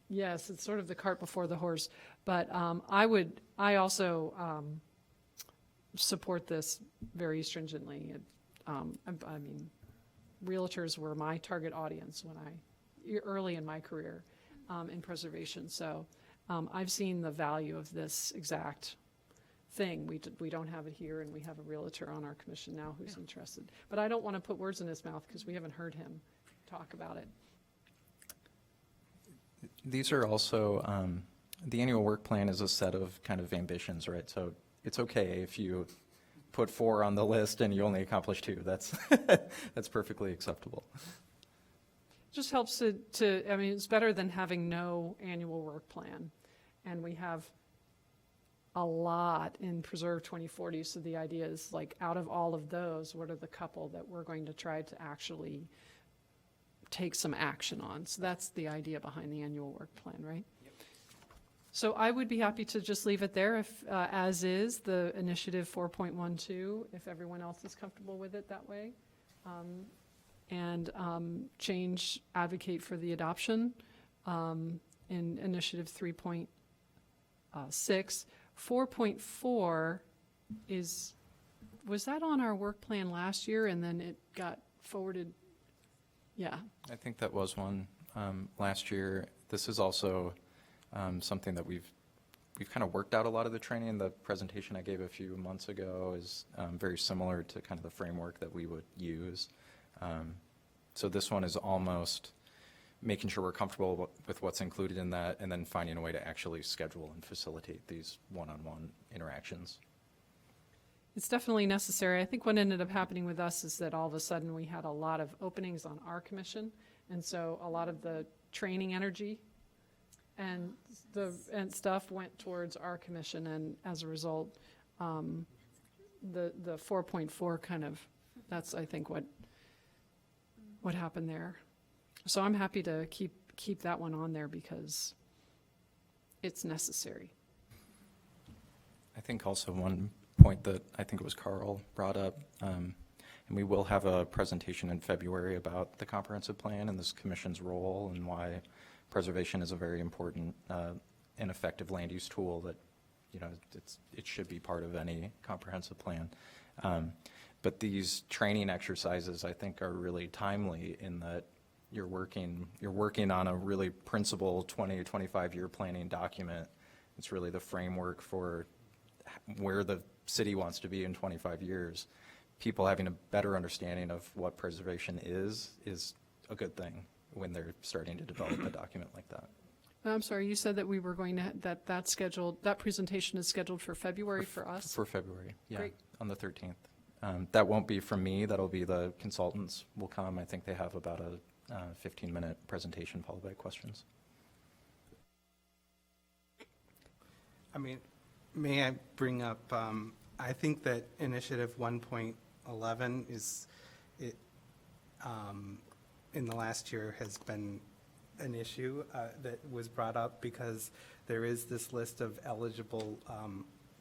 yes, it's sort of the cart before the horse. But I also support this very stringently. I mean, realtors were my target audience early in my career in preservation. So I've seen the value of this exact thing. We don't have it here, and we have a realtor on our commission now who's interested. But I don't want to put words in his mouth because we haven't heard him talk about it. These are also, the annual work plan is a set of kind of ambitions, right? So it's okay if you put 4 on the list and you only accomplish 2. That's, that's perfectly acceptable. Just helps I mean, it's better than having no annual work plan. And we have a lot in Preserve 2040, so the idea is, like, out of all of those, what are the couple that we're going to try to actually take some action on? So that's the idea behind the annual work plan, right? Yep. So I would be happy to just leave it there, if, as is, the initiative 4.12, if everyone else is comfortable with it that way. And change advocate for the adoption in initiative 3.6. 4.4 was that on our work plan last year and then it got forwarded? Yeah. I think that was one last year. This is also something that we've kind of worked out a lot of the training. The presentation I gave a few months ago is very similar to kind of the framework that we would use. So this one is almost making sure we're comfortable with what's included in that, and then finding a way to actually schedule and facilitate these one-on-one interactions. It's definitely necessary. I think what ended up happening with us is that all of a sudden we had a lot of openings on our commission, and so a lot of the training energy and stuff went towards our commission, and as a result, the 4.4 kind of, that's, I think, what happened there. So I'm happy to keep that one on there because it's necessary. I think also one point that I think it was Carl brought up, and we will have a presentation in February about the comprehensive plan and this commission's role and why preservation is a very important and effective land use tool that, you know, it should be part of any comprehensive plan. But these training exercises, I think, are really timely in that you're working on a really principled 20 or 25-year planning document. It's really the framework for where the city wants to be in 25 years. People having a better understanding of what preservation is a good thing when they're starting to develop a document like that. I'm sorry, you said that we were going to, that presentation is scheduled for February for us? For February, yeah, Great. on the 13th. That won't be from me, that'll be the consultants will come. I think they have about a 15-minute presentation followed by questions. I mean, may I bring up, I think that initiative 1.11 is, in the last year has been an issue that was brought up because there is this list of eligible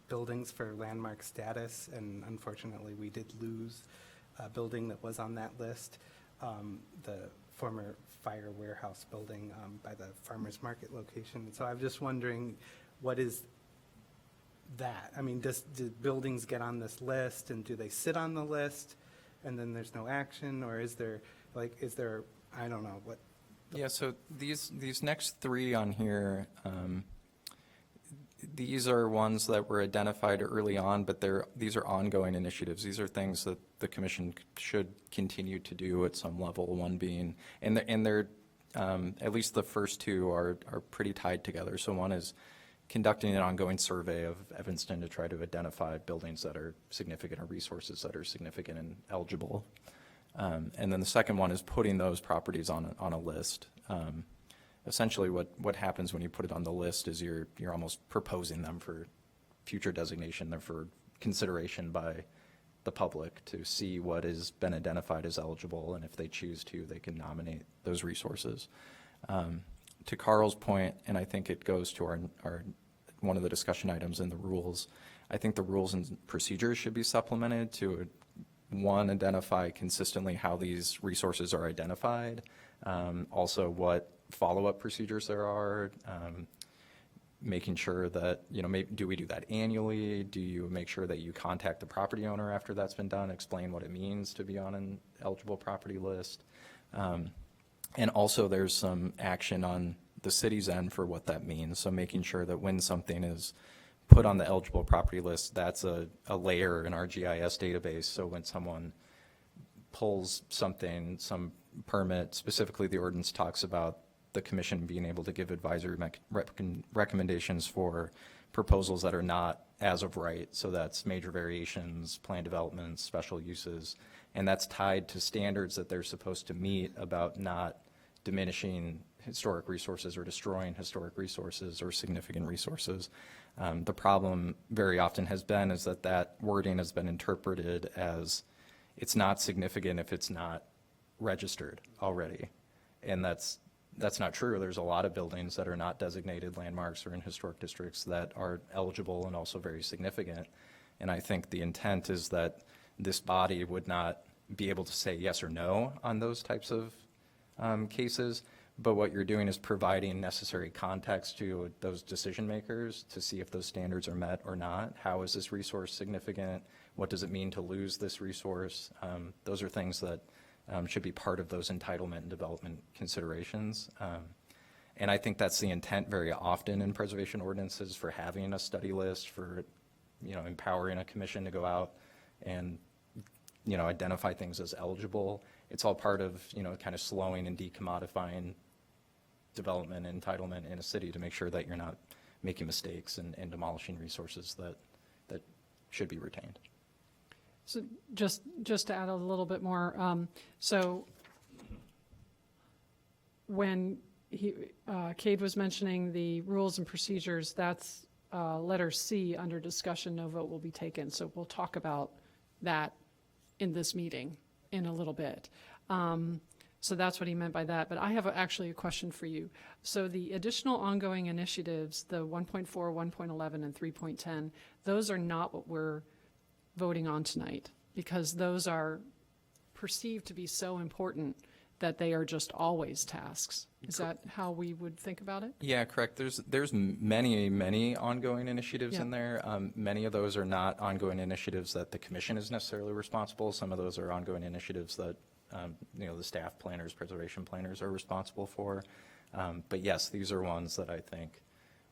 buildings for landmark status, and unfortunately we did lose a building that was on that list, the former fire warehouse building by the farmer's market location. And so I'm just wondering, what is that? I mean, do buildings get on this list, and do they sit on the list and then there's no action, or is there, I don't know, what? Yeah, so these next three on here, these are ones that were identified early on, but these are ongoing initiatives. These are things that the commission should continue to do at some level, one being, and they're at least the first two are pretty tied together. So one is conducting an ongoing survey of Evanston to try to identify buildings that are significant or resources that are significant and eligible. And then the second one is putting those properties on a list. Essentially what happens when you put it on the list is you're almost proposing them for future designation. They're for consideration by the public to see what has been identified as eligible, and if they choose to, they can nominate those resources. To Carl's point, and I think it goes to our one of the discussion items in the rules, I think the rules and procedures should be supplemented to, one, identify consistently how these resources are identified, also what follow-up procedures there are, making sure that, you know, maybe, do we do that annually? Do you make sure that you contact the property owner after that's been done, explain what it means to be on an eligible property list? And also there's some action on the city's end for what that means. So making sure that when something is put on the eligible property list, that's a layer in our GIS database. So when someone pulls something, some permit, specifically the ordinance talks about the commission being able to give advisory recommendations for proposals that are not as of right. So that's major variations, plan developments, special uses, and that's tied to standards that they're supposed to meet about not diminishing historic resources or destroying historic resources or significant resources. The problem very often has been is that wording has been interpreted as it's not significant if it's not registered already. And that's not true. There's a lot of buildings that are not designated landmarks or in historic districts that are eligible and also very significant. And I think the intent is that this body would not be able to say yes or no on those types of cases, but what you're doing is providing necessary context to those decision makers to see if those standards are met or not. How is this resource significant? What does it mean to lose this resource? Those are things that should be part of those entitlement and development considerations. And I think that's the intent very often in preservation ordinances, for having a study list, for, you know, empowering a commission to go out and, you know, identify things as eligible. It's all part of, you know, kind of slowing and decommodifying development and entitlement in a city to make sure that you're not making mistakes and demolishing resources that should be retained. So just to add a little bit more, so when Cade was mentioning the rules and procedures, that's letter C under discussion, no vote will be taken. So we'll talk about that in this meeting in a little bit. So that's what he meant by that. But I have actually a question for you. So the additional ongoing initiatives, the 1.4, 1.11, and 3.10, those are not what we're voting on tonight, because those are perceived to be so important that they are just always tasks. Is that how we would think about it? Yeah, correct. There's many ongoing initiatives in Yeah. there. Many of those are not ongoing initiatives that the commission is necessarily responsible. Some of those are ongoing initiatives that, the staff planners, preservation planners are responsible for. But yes, these are ones that I think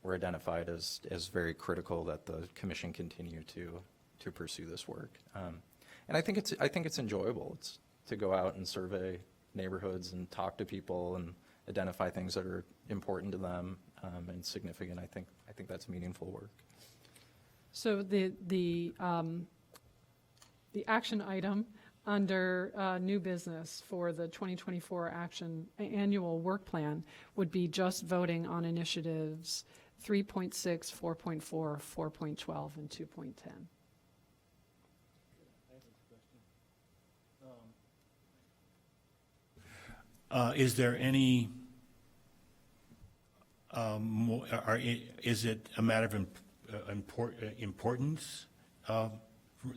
were identified as very critical that the commission continue to pursue this work. And I think it's enjoyable. It's to go out and survey neighborhoods and talk to people and identify things that are important to them and significant. I think that's meaningful work. So the action item under new business for the 2024 annual work plan would be just voting on initiatives 3.6, 4.4, 4.12, and 2.10. Is there any, is it a matter of importance?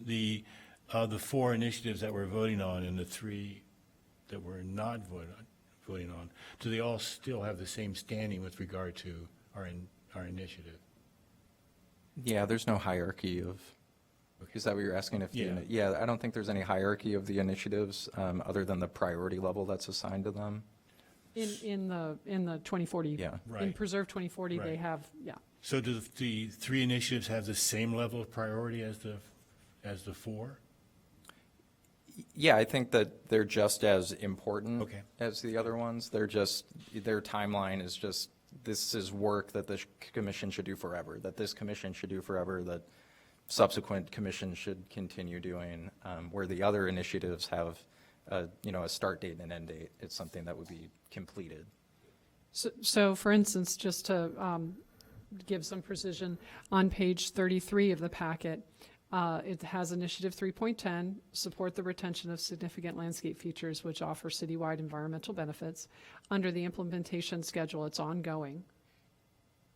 The 4 initiatives that we're voting on and the 3 that we're not voting on, do they all still have the same standing with regard to our initiative? Yeah, there's no hierarchy of, is that what you're asking? Yeah. I don't think there's any hierarchy of the initiatives other than the priority level that's assigned to them. In the 2040. Yeah. In Right. Preserve 2040, they Right. have, yeah. So do the 3 initiatives have the same level of priority as the 4? Yeah, I think that they're just as important Okay. as the other ones. Their timeline is just, this is work that the commission should do forever, that this commission should do forever, that subsequent commissions should continue doing, where the other initiatives have, a start date and an end date. It's something that would be completed. So for instance, just to give some precision, on page 33 of the packet, it has initiative 3.10, support the retention of significant landscape features which offer citywide environmental benefits. Under the implementation schedule, it's ongoing.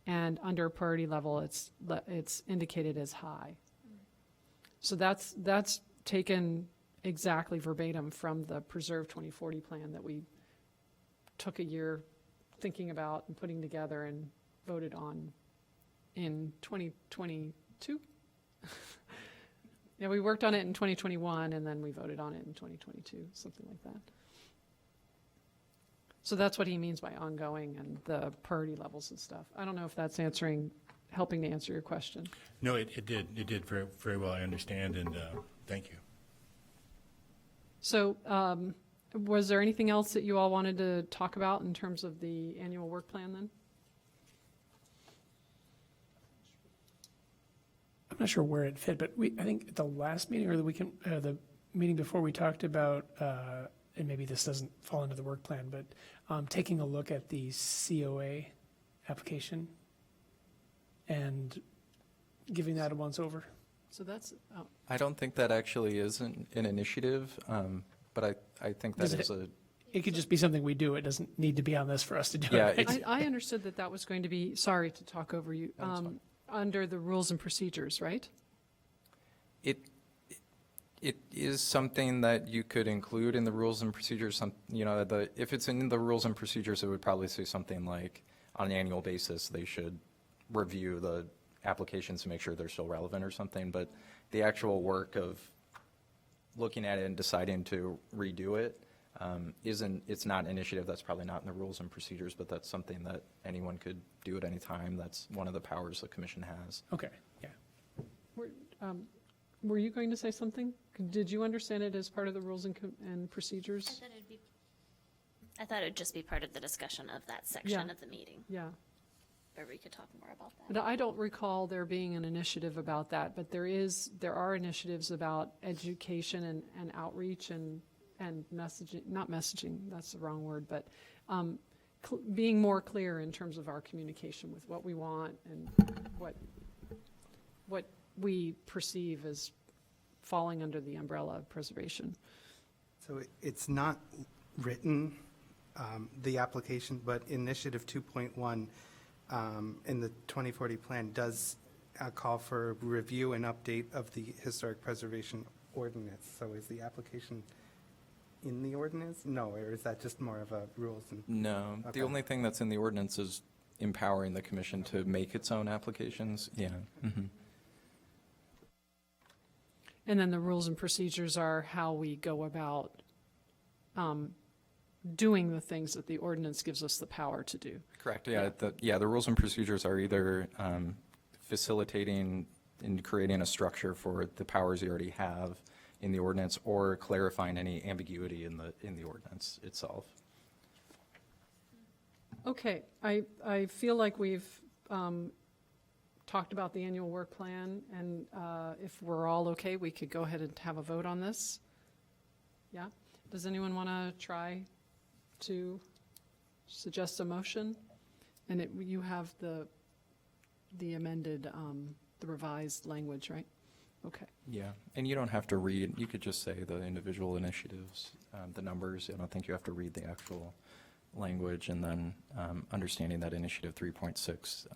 And under priority level, it's indicated as high. So that's taken exactly verbatim from the Preserve 2040 plan that we took a year thinking about and putting together and voted on in 2022. Yeah, we worked on it in 2021 and then we voted on it in 2022, something like that. So that's what he means by ongoing and the priority levels and stuff. I don't know if that's helping to answer your question. No, it did. It did very, very well, I understand, and thank you. So was there anything else that you all wanted to talk about in terms of the annual work plan then? I'm not sure where it fit, but I think at the last meeting or the meeting before, we talked about, and maybe this doesn't fall into the work plan, but taking a look at the COA application and giving that a once over. So that's, I don't think that actually is an initiative, but I think that Does is It could just be something we do. It doesn't need to be on this for us to do Yeah, it. it's- I understood that was going to be, sorry to talk over you, under the rules and procedures, right? It is something that you could include in the rules and procedures. If it's in the rules and procedures, it would probably say something like, on an annual basis, they should review the applications to make sure they're still relevant or something. But the actual work of looking at it and deciding to redo it it's not an initiative. That's probably not in the rules and procedures, but that's something that anyone could do at any time. That's one of the powers the commission has. Okay, yeah. Were you going to say something? Did you understand it as part of the rules and procedures? I thought it'd just be part of the discussion of that section Yeah. of the meeting, Yeah. where we could talk more about that. But I don't recall there being an initiative about that, but there are initiatives about education and outreach and messaging, not messaging, that's the wrong word, but being more clear in terms of our communication with what we want and what we perceive as falling under the umbrella of preservation. So it's not written the application, but Initiative 2.1 in the 2040 plan does call for review and update of the historic preservation ordinance. So is the application in the ordinance? No, or is that just more of a rules and? No, Okay. the only thing that's in the ordinance is empowering the commission to make its own applications. Yeah. Mhm. And then the rules and procedures are how we go about doing the things that the ordinance gives us the power to do. Correct, yeah. The rules and procedures are either facilitating and creating a structure for the powers you already have in the ordinance, or clarifying any ambiguity in the ordinance itself. Okay, I feel like we've talked about the annual work plan, and if we're all okay, we could go ahead and have a vote on this. Yeah? Does anyone want to try to suggest a motion? And you have the amended, the revised language, right? Okay. Yeah, and you don't have to read, you could just say the individual initiatives, the numbers. I don't think you have to read the actual language, and then understanding that Initiative 3.6,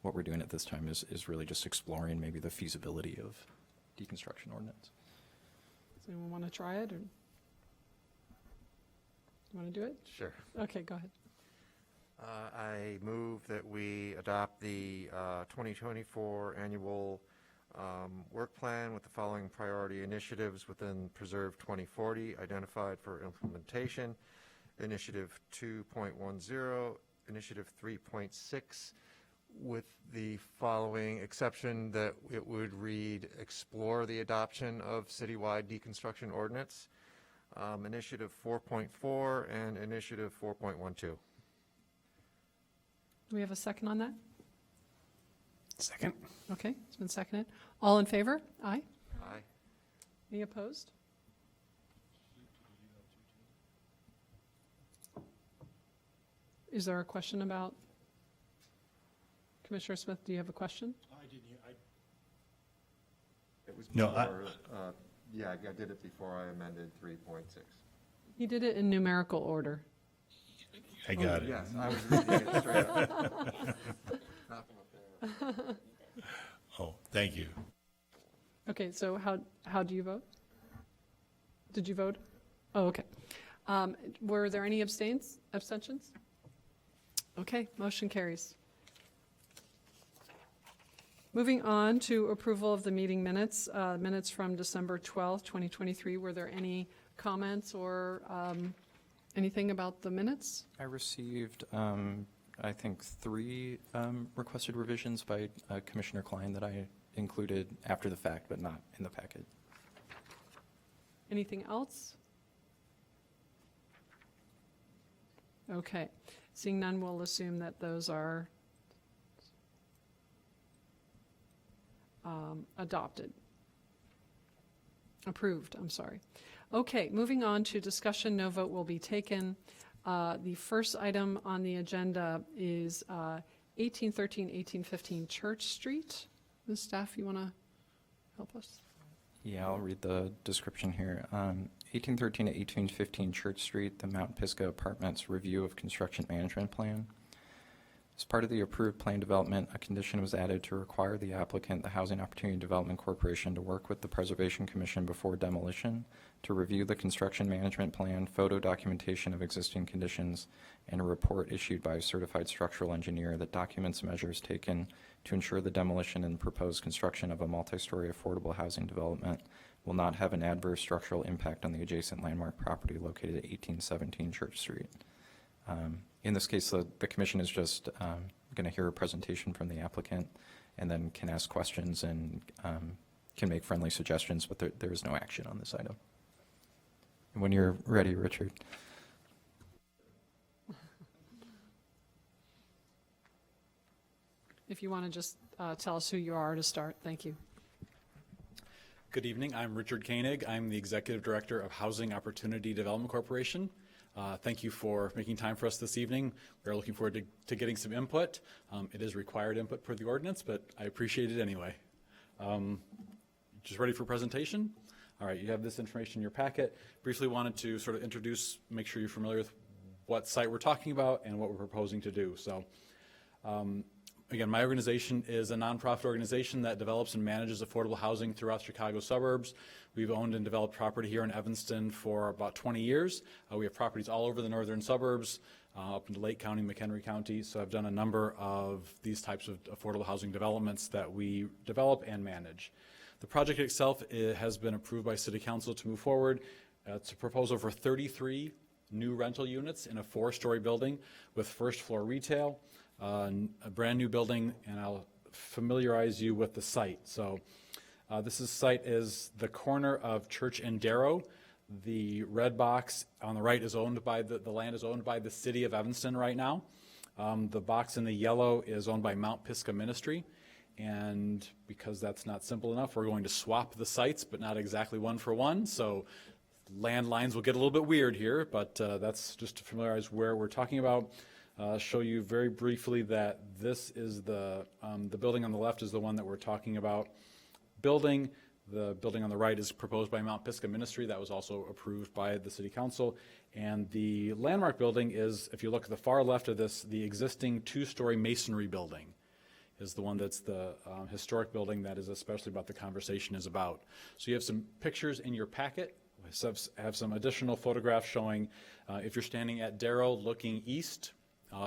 what we're doing at this time is really just exploring maybe the feasibility of deconstruction ordinance. Does anyone want to try it, or you want to do it? Sure. Okay, go ahead. I move that we adopt the 2024 annual work plan with the following priority initiatives within Preserve 2040 identified for implementation. Initiative 2.10, Initiative 3.6, with the following exception that it would read, explore the adoption of citywide deconstruction ordinance. Initiative 4.4 and Initiative 4.12. Do we have a second on that? Second. Okay, it's been seconded. All in favor? Aye. Aye. Any opposed? Is there a question about, Commissioner Smith, do you have a question? It was No, before, yeah, I did it before I amended 3.6. He did it in numerical order. I got it. Yes, I was reading it straight up. Not from up there. Oh, thank you. Okay, so how do you vote? Did you vote? Oh, okay. Were there any abstentions? Okay, motion carries. Moving on to approval of the meeting minutes, minutes from December 12th, 2023. Were there any comments or anything about the minutes? I received, I think, 3 requested revisions by Commissioner Klein that I included after the fact, but not in the packet. Anything else? Okay, seeing none, we'll assume that those are adopted. Approved, I'm sorry. Okay, moving on to discussion, no vote will be taken. The first item on the agenda is 1813, 1815 Church Street. Ms. Staff, you want to help us? Yeah, I'll read the description here. 1813 to 1815 Church Street, the Mount Pisgah Apartments Review of Construction Management Plan. As part of the approved plan development, a condition was added to require the applicant, the Housing Opportunity Development Corporation, to work with the Preservation Commission before demolition to review the construction management plan, photo documentation of existing conditions, and a report issued by a certified structural engineer that documents measures taken to ensure the demolition and proposed construction of a multi-story affordable housing development will not have an adverse structural impact on the adjacent landmark property located at 1817 Church Street. In this case, the commission is just going to hear a presentation from the applicant and then can ask questions and can make friendly suggestions, but there is no action on this item. And when you're ready, Richard. If you want to just tell us who you are to start, thank you. Good evening. I'm Richard Koenig. I'm the Executive Director of Housing Opportunity Development Corporation. Thank you for making time for us this evening. We're looking forward to getting some input. It is required input per the ordinance, but I appreciate it anyway. Just ready for presentation? All right, you have this information in your packet. Briefly wanted to sort of introduce, make sure you're familiar with what site we're talking about and what we're proposing to do. So again, my organization is a nonprofit organization that develops and manages affordable housing throughout Chicago suburbs. We've owned and developed property here in Evanston for about 20 years. We have properties all over the northern suburbs, up into Lake County, McHenry County. So I've done a number of these types of affordable housing developments that we develop and manage. The project itself has been approved by City Council to move forward. It's a proposal for 33 new rental units in a 4-story building with first floor retail, a brand new building, and I'll familiarize you with the site. So this site is the corner of Church and Darrow. The red box on the right is owned by the land is owned by the city of Evanston right now. The box in the yellow is owned by Mount Pisgah Ministry. And because that's not simple enough, we're going to swap the sites, but not exactly one for one. So land lines will get a little bit weird here, but that's just to familiarize where we're talking about. Show you very briefly that this is the building on the left is the one that we're talking about building. The building on the right is proposed by Mount Pisgah Ministry. That was also approved by the City Council. And the landmark building is, if you look at the far left of this, the existing 2-story masonry building is the one that's the historic building that is especially what the conversation is about. So you have some pictures in your packet. I have some additional photographs showing if you're standing at Darrow looking east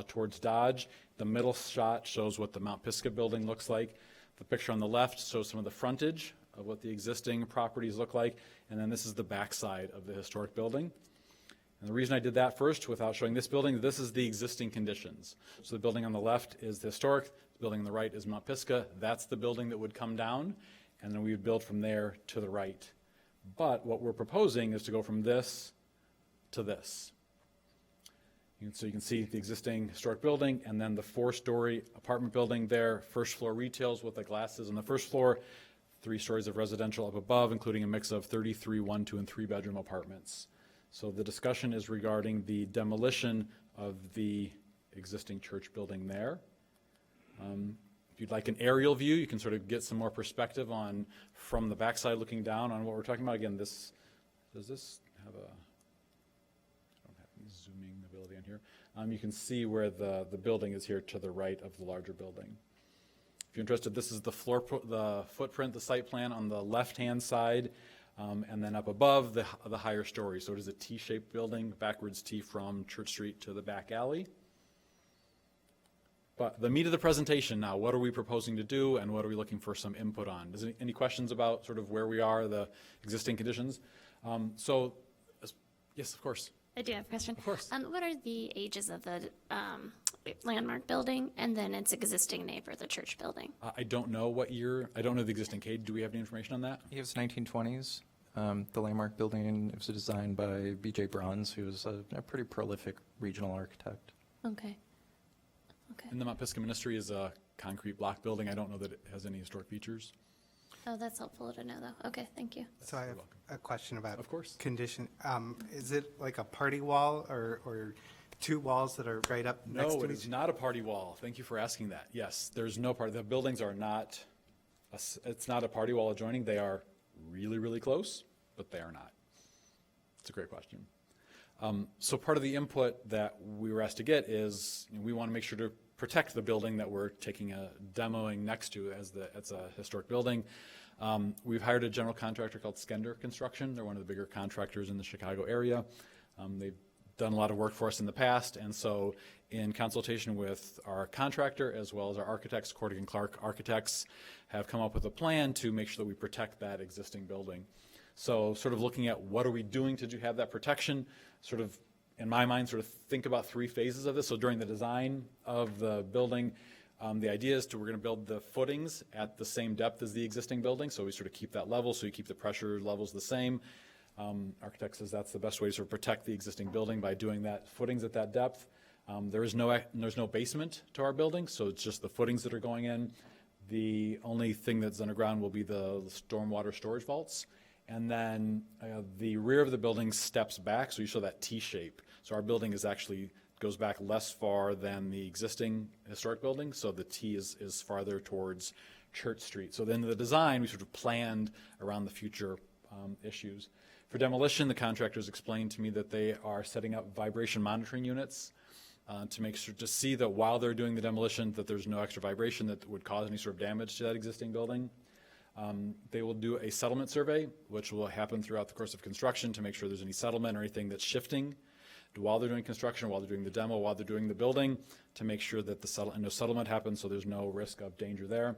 towards Dodge, the middle shot shows what the Mount Pisgah building looks like. The picture on the left shows some of the frontage of what the existing properties look like, and then this is the backside of the historic building. And the reason I did that first without showing this building, this is the existing conditions. So the building on the left is the historic, the building on the right is Mount Pisgah. That's the building that would come down, and then we would build from there to the right. But what we're proposing is to go from this to this. So you can see the existing historic building and then the 4-story apartment building there, first floor retails with the glasses on the first floor, 3 stories of residential up above, including a mix of 33 1-, 2-, and 3-bedroom apartments. So the discussion is regarding the demolition of the existing church building there. If you'd like an aerial view, you can sort of get some more perspective on, from the backside looking down on what we're talking about. Again, does this have a, I don't have any zooming ability on here. You can see where the building is here to the right of the larger building. If you're interested, this is the footprint, the site plan on the left-hand side, and then up above the higher story. So it is a T-shaped building, backwards T from Church Street to the back alley. But the meat of the presentation now, what are we proposing to do and what are we looking for some input on? Any questions about sort of where we are, the existing conditions? Yes, of course. I do have a question. Of course. What are the ages of the landmark building and then its existing neighbor, the church building? I don't know what year, I don't know the existing code. Do we have any information on that? It was 1920s. The landmark building was designed by B.J. Bruns, who was a pretty prolific regional architect. Okay. Okay. And the Mount Pisgah Ministry is a concrete block building. I don't know that it has any historic features. Oh, that's helpful to know, though. Okay, thank you. So I have a question about. Of course. Condition. Is it like a party wall or 2 walls that are right up next No, to it each is not a party wall. Thank you for asking that. Yes, there's no party. The buildings are not, it's not a party wall adjoining. They are really, really close, but they are not. It's a great question. So part of the input that we were asked to get is, we want to make sure to protect the building that we're taking a demoing next to as it's a historic building. We've hired a general contractor called Skender Construction. They're one of the bigger contractors in the Chicago area. They've done a lot of work for us in the past, and so in consultation with our contractor as well as our architects, Cordigan Clark Architects, have come up with a plan to make sure that we protect that existing building. So sort of looking at what are we doing to have that protection, sort of in my mind, sort of think about 3 phases of this. So during the design of the building, the idea is we're going to build the footings at the same depth as the existing building, so we sort of keep that level, so you keep the pressure levels the same. Architect says that's the best way to sort of protect the existing building by doing that footings at that depth. There's no basement to our building, so it's just the footings that are going in. The only thing that's underground will be the stormwater storage vaults. And then the rear of the building steps back, so you show that T shape. So our building goes back less far than the existing historic building, so the T is farther towards Church Street. So then the design, we sort of planned around the future issues. For demolition, the contractors explained to me that they are setting up vibration monitoring units to make sure, to see that while they're doing the demolition, that there's no extra vibration that would cause any sort of damage to that existing building. They will do a settlement survey, which will happen throughout the course of construction to make sure there's any settlement or anything that's shifting while they're doing construction, while they're doing the demo, while they're doing the building, to make sure that no settlement happens, so there's no risk of danger there.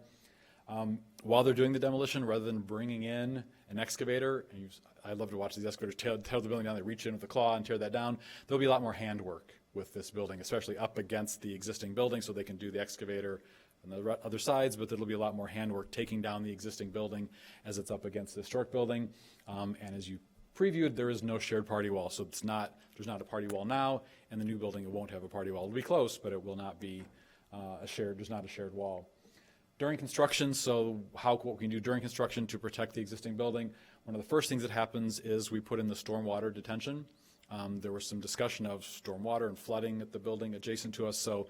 While they're doing the demolition, rather than bringing in an excavator, and I love to watch these excavators tear the building down, they reach in with a claw and tear that down, there'll be a lot more handwork with this building, especially up against the existing building, so they can do the excavator on the other sides, but there'll be a lot more handwork taking down the existing building as it's up against the historic building. And as you previewed, there is no shared party wall, so there's not a party wall now, and the new building, it won't have a party wall. It'll be close, but it will not be there's not a shared wall. During construction, what we can do during construction to protect the existing building, one of the first things that happens is we put in the stormwater detention. There was some discussion of stormwater and flooding at the building adjacent to us, so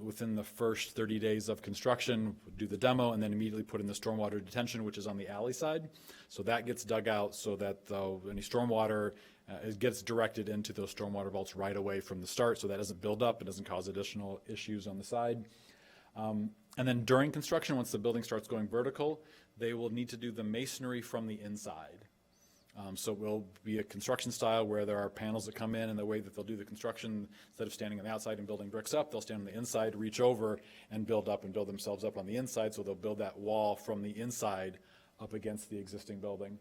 within the first 30 days of construction, do the demo, and then immediately put in the stormwater detention, which is on the alley side. So that gets dug out so that any stormwater it gets directed into those stormwater vaults right away from the start, so that doesn't build up, it doesn't cause additional issues on the side. And then during construction, once the building starts going vertical, they will need to do the masonry from the inside. So it will be a construction style where there are panels that come in, and the way that they'll do the construction, instead of standing on the outside and building bricks up, they'll stand on the inside, reach over, and build up and build themselves up on the inside. So they'll build that wall from the inside up against the existing building.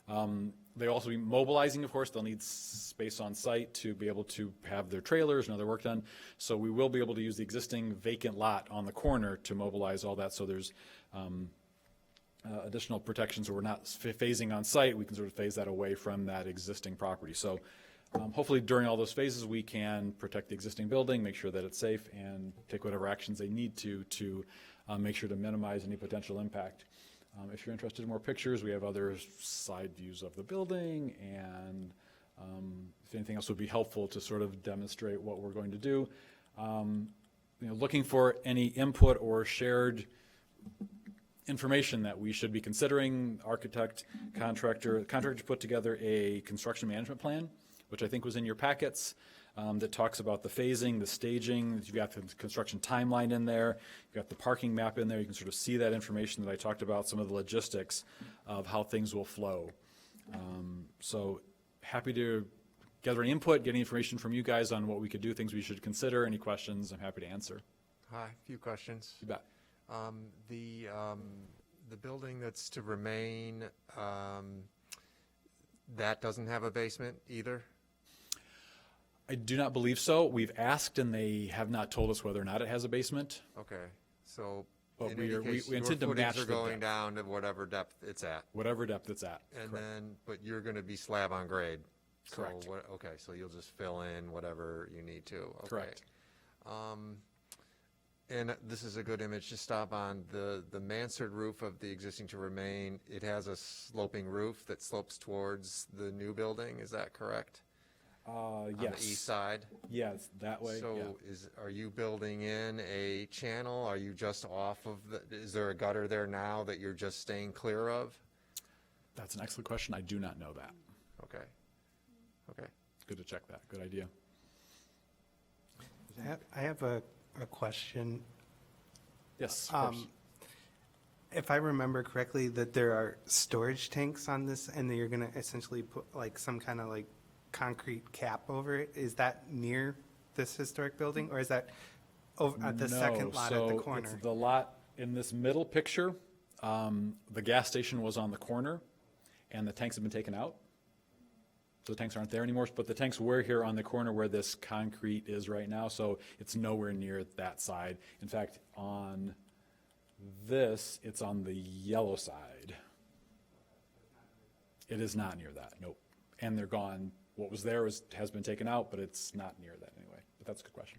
They'll also be mobilizing, of course. They'll need space on site to be able to have their trailers and other work done. So we will be able to use the existing vacant lot on the corner to mobilize all that. So there's additional protections, so we're not phasing on site. We can sort of phase that away from that existing property. So hopefully during all those phases, we can protect the existing building, make sure that it's safe, and take whatever actions they need to make sure to minimize any potential impact. If you're interested in more pictures, we have other side views of the building, and if anything else would be helpful to sort of demonstrate what we're going to do. Looking for any input or shared information that we should be considering. Contractor put together a construction management plan, which I think was in your packets, that talks about the phasing, the staging. You've got the construction timeline in there. You've got the parking map in there. You can sort of see that information that I talked about, some of the logistics of how things will flow. So happy to gather any input, get any information from you guys on what we could do, things we should consider. Any questions, I'm happy to answer. Hi, a few questions. You bet. The building that's to remain, that doesn't have a basement either? I do not believe so. We've asked, and they have not told us whether or not it has a basement. Okay, so But in we any are- we- case, we your intend to match footings are the going depth. down to whatever depth it's at. Whatever depth it's at. And Correct. then, but you're going to be slab on grade? Correct. So okay, so you'll just fill in whatever you need to? Okay. Correct. And this is a good image to stop on. The mansard roof of the existing to remain, it has a sloping roof that slopes towards the new building, is that correct? Yes. On the east side? Yes, that way. So yeah. are you building in a channel? Are you just off of is there a gutter there now that you're just staying clear of? That's an excellent question. I do not know that. Okay. Okay. Good to check that. Good idea. I have a question. Yes. Of course. If I remember correctly, that there are storage tanks on this, and that you're going to essentially put like some kind of like concrete cap over it. Is that near this historic building, or is that over at the second lot at the So corner? it's the lot in this middle picture. The gas station was on the corner, and the tanks have been taken out. So the tanks aren't there anymore, but the tanks were here on the corner where this concrete is right now, so it's nowhere near that side. In fact, on this, it's on the yellow side. It is not near that, nope. And they're gone. What was there has been taken out, but it's not near that anyway. But that's a good question.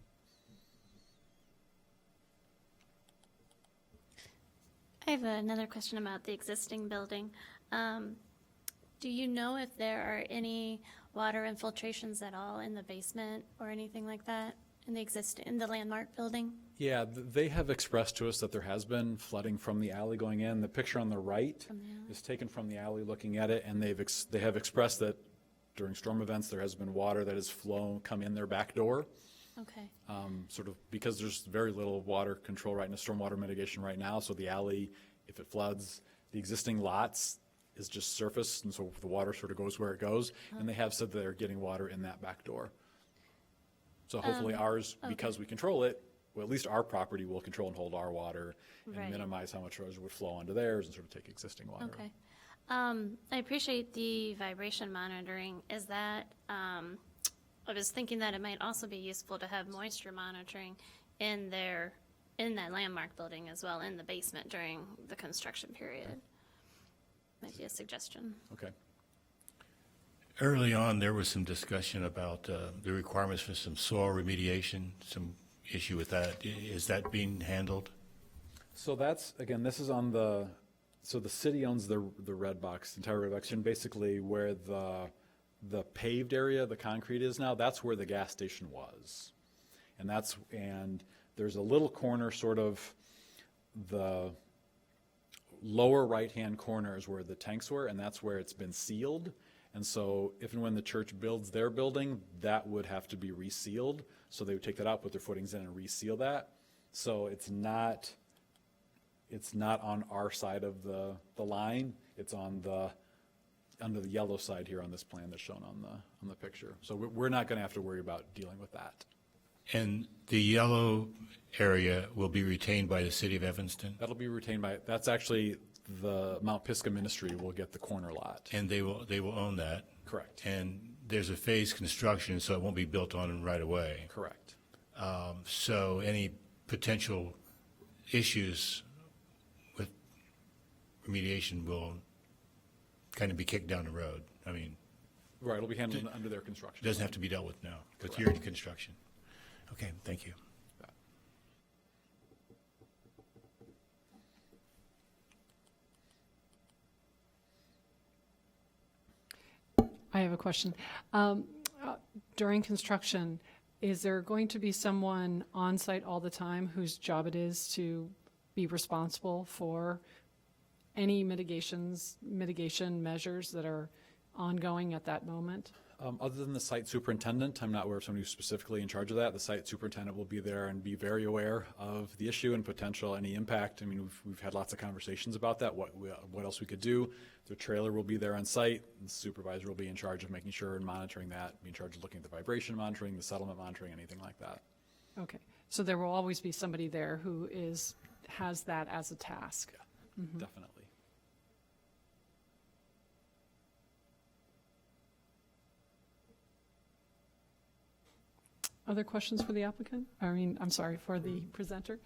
I have another question about the existing building. Do you know if there are any water infiltrations at all in the basement or anything like that? in the landmark building? Yeah, they have expressed to us that there has been flooding from the alley going in. The picture on the right is taken from the alley looking at it, and they have expressed that during storm events, there has been water that has come in their back door. Okay. Sort of because there's very little water control right now, stormwater mitigation right now, so the alley, if it floods, the existing lots is just surface, and so the water sort of goes where it goes, and they have said that they're getting water in that back door. So hopefully ours, because we control it, well, at least our property will control and hold our water and Right. minimize how much would flow onto theirs and sort of take existing water. Okay. I appreciate the vibration monitoring. Is that, I was thinking that it might also be useful to have moisture monitoring in that landmark building as well, in the basement during the construction period. Might be a suggestion. Okay. Early on, there was some discussion about the requirements for some soil remediation, some issue with that. Is that being handled? So that's, again, this is on so the city owns the red box, the entire red box, and basically where the paved area, the concrete is now, that's where the gas station was. And there's a little corner, sort of the lower right-hand corner is where the tanks were, and that's where it's been sealed. And so if and when the church builds their building, that would have to be resealed. So they would take that out, put their footings in and reseal that. So it's not on our side of the line. It's under the yellow side here on this plan that's shown on the picture. So we're not going to have to worry about dealing with that. And the yellow area will be retained by the city of Evanston? That'll be retained that's actually the Mount Pisgah Ministry will get the corner lot. And they will own that? Correct. And there's a phased construction, so it won't be built on right away. Correct. So any potential issues with remediation will kind of be kicked down the road. I mean, Right, it'll be handled under their construction. it doesn't have to be dealt with now, because you're in construction. Okay, thank you. I have a question. During construction, is there going to be someone on site all the time whose job it is to be responsible for any mitigation measures that are ongoing at that moment? Other than the site superintendent, I'm not aware of somebody who's specifically in charge of that. The site superintendent will be there and be very aware of the issue and potential any impact. I mean, we've had lots of conversations about that, what else we could do. The trailer will be there on site. The supervisor will be in charge of making sure and monitoring that, be in charge of looking at the vibration monitoring, the settlement monitoring, anything like that. Okay, so there will always be somebody there who has that as a task. Definitely. Other questions for the applicant? I'm sorry, for the presenter?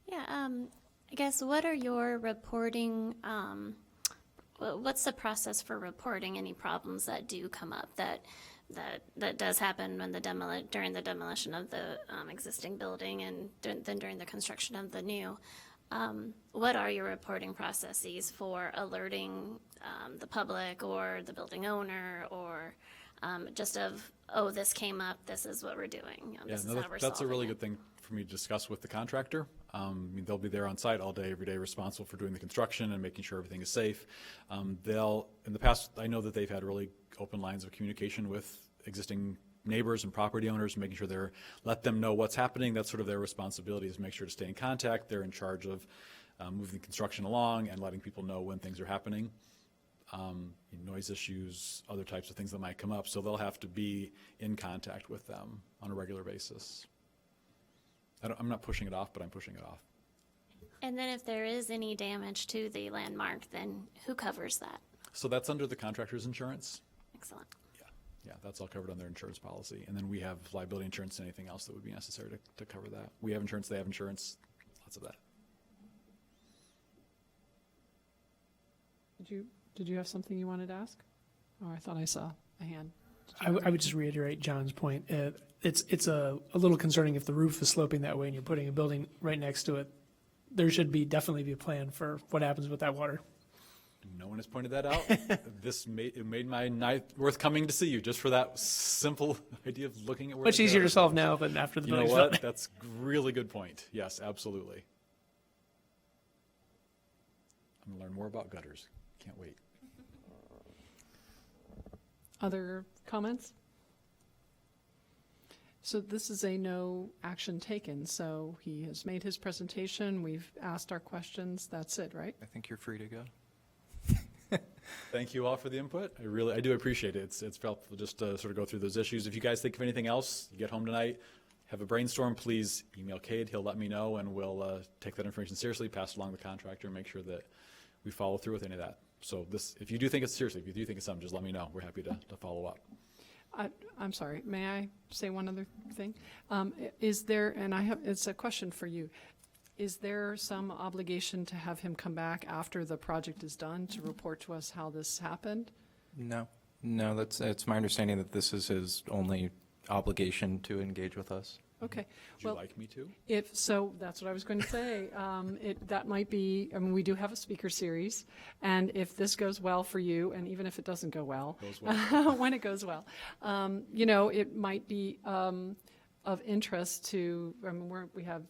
Yeah, I guess what are your reporting, what's the process for reporting any problems that do come up that does happen when during the demolition of the existing building and then during the construction of the new? What are your reporting processes for alerting the public or the building owner or just this came up, this is what we're doing, this is how we're solving that's a really it? good thing for me to discuss with the contractor. I mean, they'll be there on site all day, every day, responsible for doing the construction and making sure everything is safe. In the past, I know that they've had really open lines of communication with existing neighbors and property owners, making sure let them know what's happening. That's sort of their responsibility, is make sure to stay in contact. They're in charge of moving the construction along and letting people know when things are happening. Noise issues, other types of things that might come up, so they'll have to be in contact with them on a regular basis. I'm not pushing it off, but I'm pushing it off. And then if there is any damage to the landmark, then who covers that? So that's under the contractor's insurance. Excellent. Yeah, that's all covered under insurance policy. And then we have liability insurance and anything else that would be necessary to cover that. We have insurance, they have insurance, lots of that. Did you have something you wanted to ask? Oh, I thought I saw a hand. I would just reiterate John's point. It's a little concerning if the roof is sloping that way and you're putting a building right next to it. There should definitely be a plan for what happens with that water. No one has pointed that out. It made my night worth coming to see you just for that simple idea of looking at where. Much the easier to gutters solve are. now than after the You know building's what? done. That's a really good point. Yes, absolutely. I'm gonna learn more about gutters. Can't wait. Other comments? So this is a no action taken, so he has made his presentation, we've asked our questions, that's it, right? I think you're free to go. Thank you all for the input. I do appreciate it. It's helpful just to sort of go through those issues. If you guys think of anything else, you get home tonight, have a brainstorm, please email Cade. He'll let me know, and we'll take that information seriously, pass it along to the contractor, and make sure that we follow through with any of that. So if you do think it's seriously, if you do think it's something, just let me know. We're happy to follow up. I'm sorry, may I say one other thing? Is there, and it's a question for you, is there some obligation to have him come back after the project is done to report to us how this happened? No, it's my understanding that this is his only obligation to engage with us. Okay. Would you Well, like me to? if so, that's what I was going to say. That might be, I mean, we do have a speaker series, and if this goes well for you, and even if it doesn't go well, Goes well. when it goes well, it might be of interest to, I mean, we have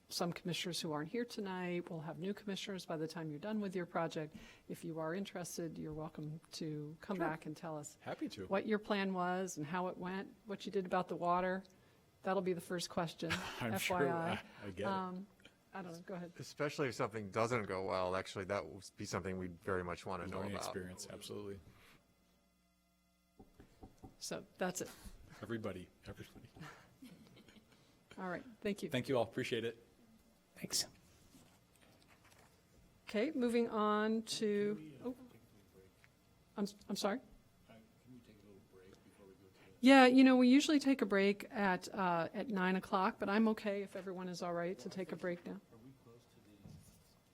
some commissioners who aren't here tonight. We'll have new commissioners by the time you're done with your project. If you are interested, you're welcome to come back and tell us Happy to. what your plan was and how it went, what you did about the water. That'll be the first question, I'm FYI. sure I get it. I don't know, go ahead. Especially if something doesn't go well, actually, that would be something we'd very much want to know Learning about. experience, absolutely. So that's it. Everybody. All right, thank you. Thank you all. Appreciate it. Thanks. Okay, moving on to, I'm sorry? Yeah, we usually take a break at 9 o'clock, but I'm okay if everyone is all right to take a break now.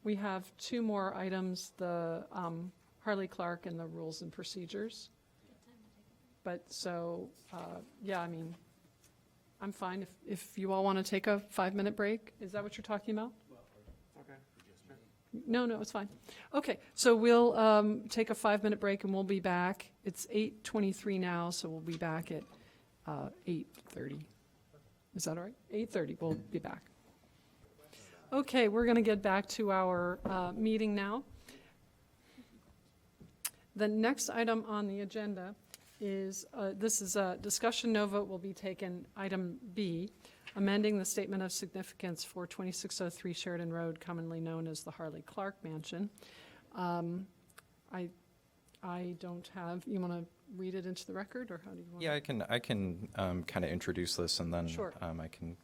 We have two more items, the Harley Clark and the rules and procedures. But so, yeah, I mean, I'm fine if you all want to take a 5-minute break. Is that what you're talking about? No, it's fine. Okay, so we'll take a 5-minute break and we'll be back. It's 8:23 now, so we'll be back at 8:30. Is that all right? 8:30, we'll be back. Okay, we're going to get back to our meeting now. The next item on the agenda is, this is a discussion, no vote will be taken, item B, amending the statement of significance for 2603 Sheridan Road, commonly known as the Harley Clark Mansion. I don't have, you want to read it into the record, or how do you want? Yeah, I can kind of introduce this, and then Sure. I can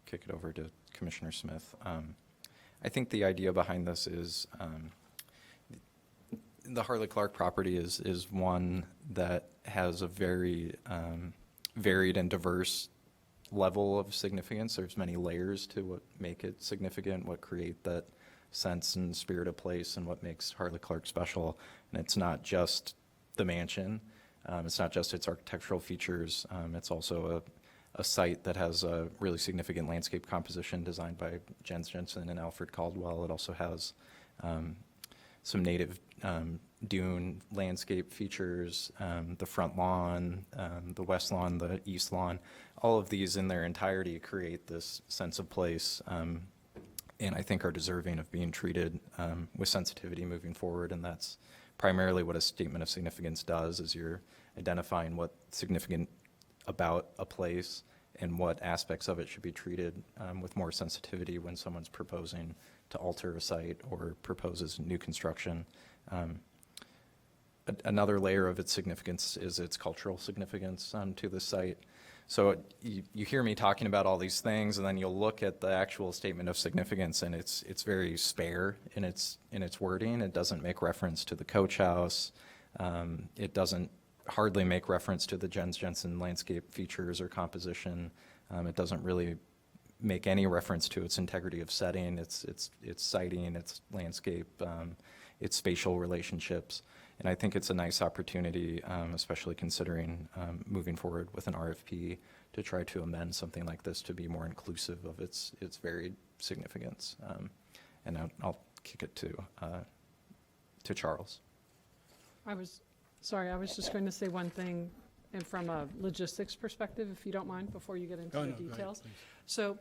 kick it over to Commissioner Smith. I think the idea behind this is the Harley Clark property is one that has a very varied and diverse level of significance. There's many layers to what make it significant, what create that sense and spirit of place, and what makes Harley Clark special. And it's not just the mansion. It's not just its architectural features. It's also a site that has a really significant landscape composition designed by Jens Jensen and Alfred Caldwell. It also has some native dune landscape features, the front lawn, the west lawn, the east lawn. All of these in their entirety create this sense of place, and I think are deserving of being treated with sensitivity moving forward. And that's primarily what a statement of significance does, is you're identifying what's significant about a place and what aspects of it should be treated with more sensitivity when someone's proposing to alter a site or proposes new construction. Another layer of its significance is its cultural significance to the site. So you hear me talking about all these things, and then you'll look at the actual statement of significance, and it's very spare in its wording. It doesn't make reference to the coach house. It doesn't hardly make reference to the Jens Jensen landscape features or composition. It doesn't really make any reference to its integrity of setting, its siting, its landscape, its spatial relationships. And I think it's a nice opportunity, especially considering moving forward with an RFP, to try to amend something like this to be more inclusive of its varied significance. And I'll kick it to to Charles. I was just going to say one thing, and from a logistics perspective, if you don't mind, before you get into Oh, the no, go ahead, details. please. So,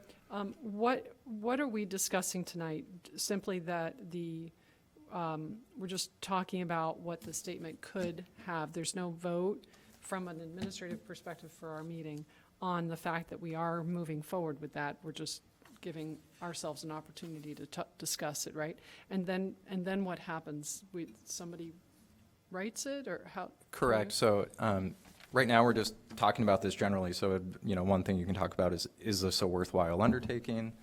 what are we discussing tonight? Simply that we're just talking about what the statement could have. There's no vote from an administrative perspective for our meeting on the fact that we are moving forward with that. We're just giving ourselves an opportunity to discuss it, right? And then what happens? Somebody writes it, or how? Correct. So right now, we're just talking about this generally. So, one thing you can talk about is this a worthwhile undertaking?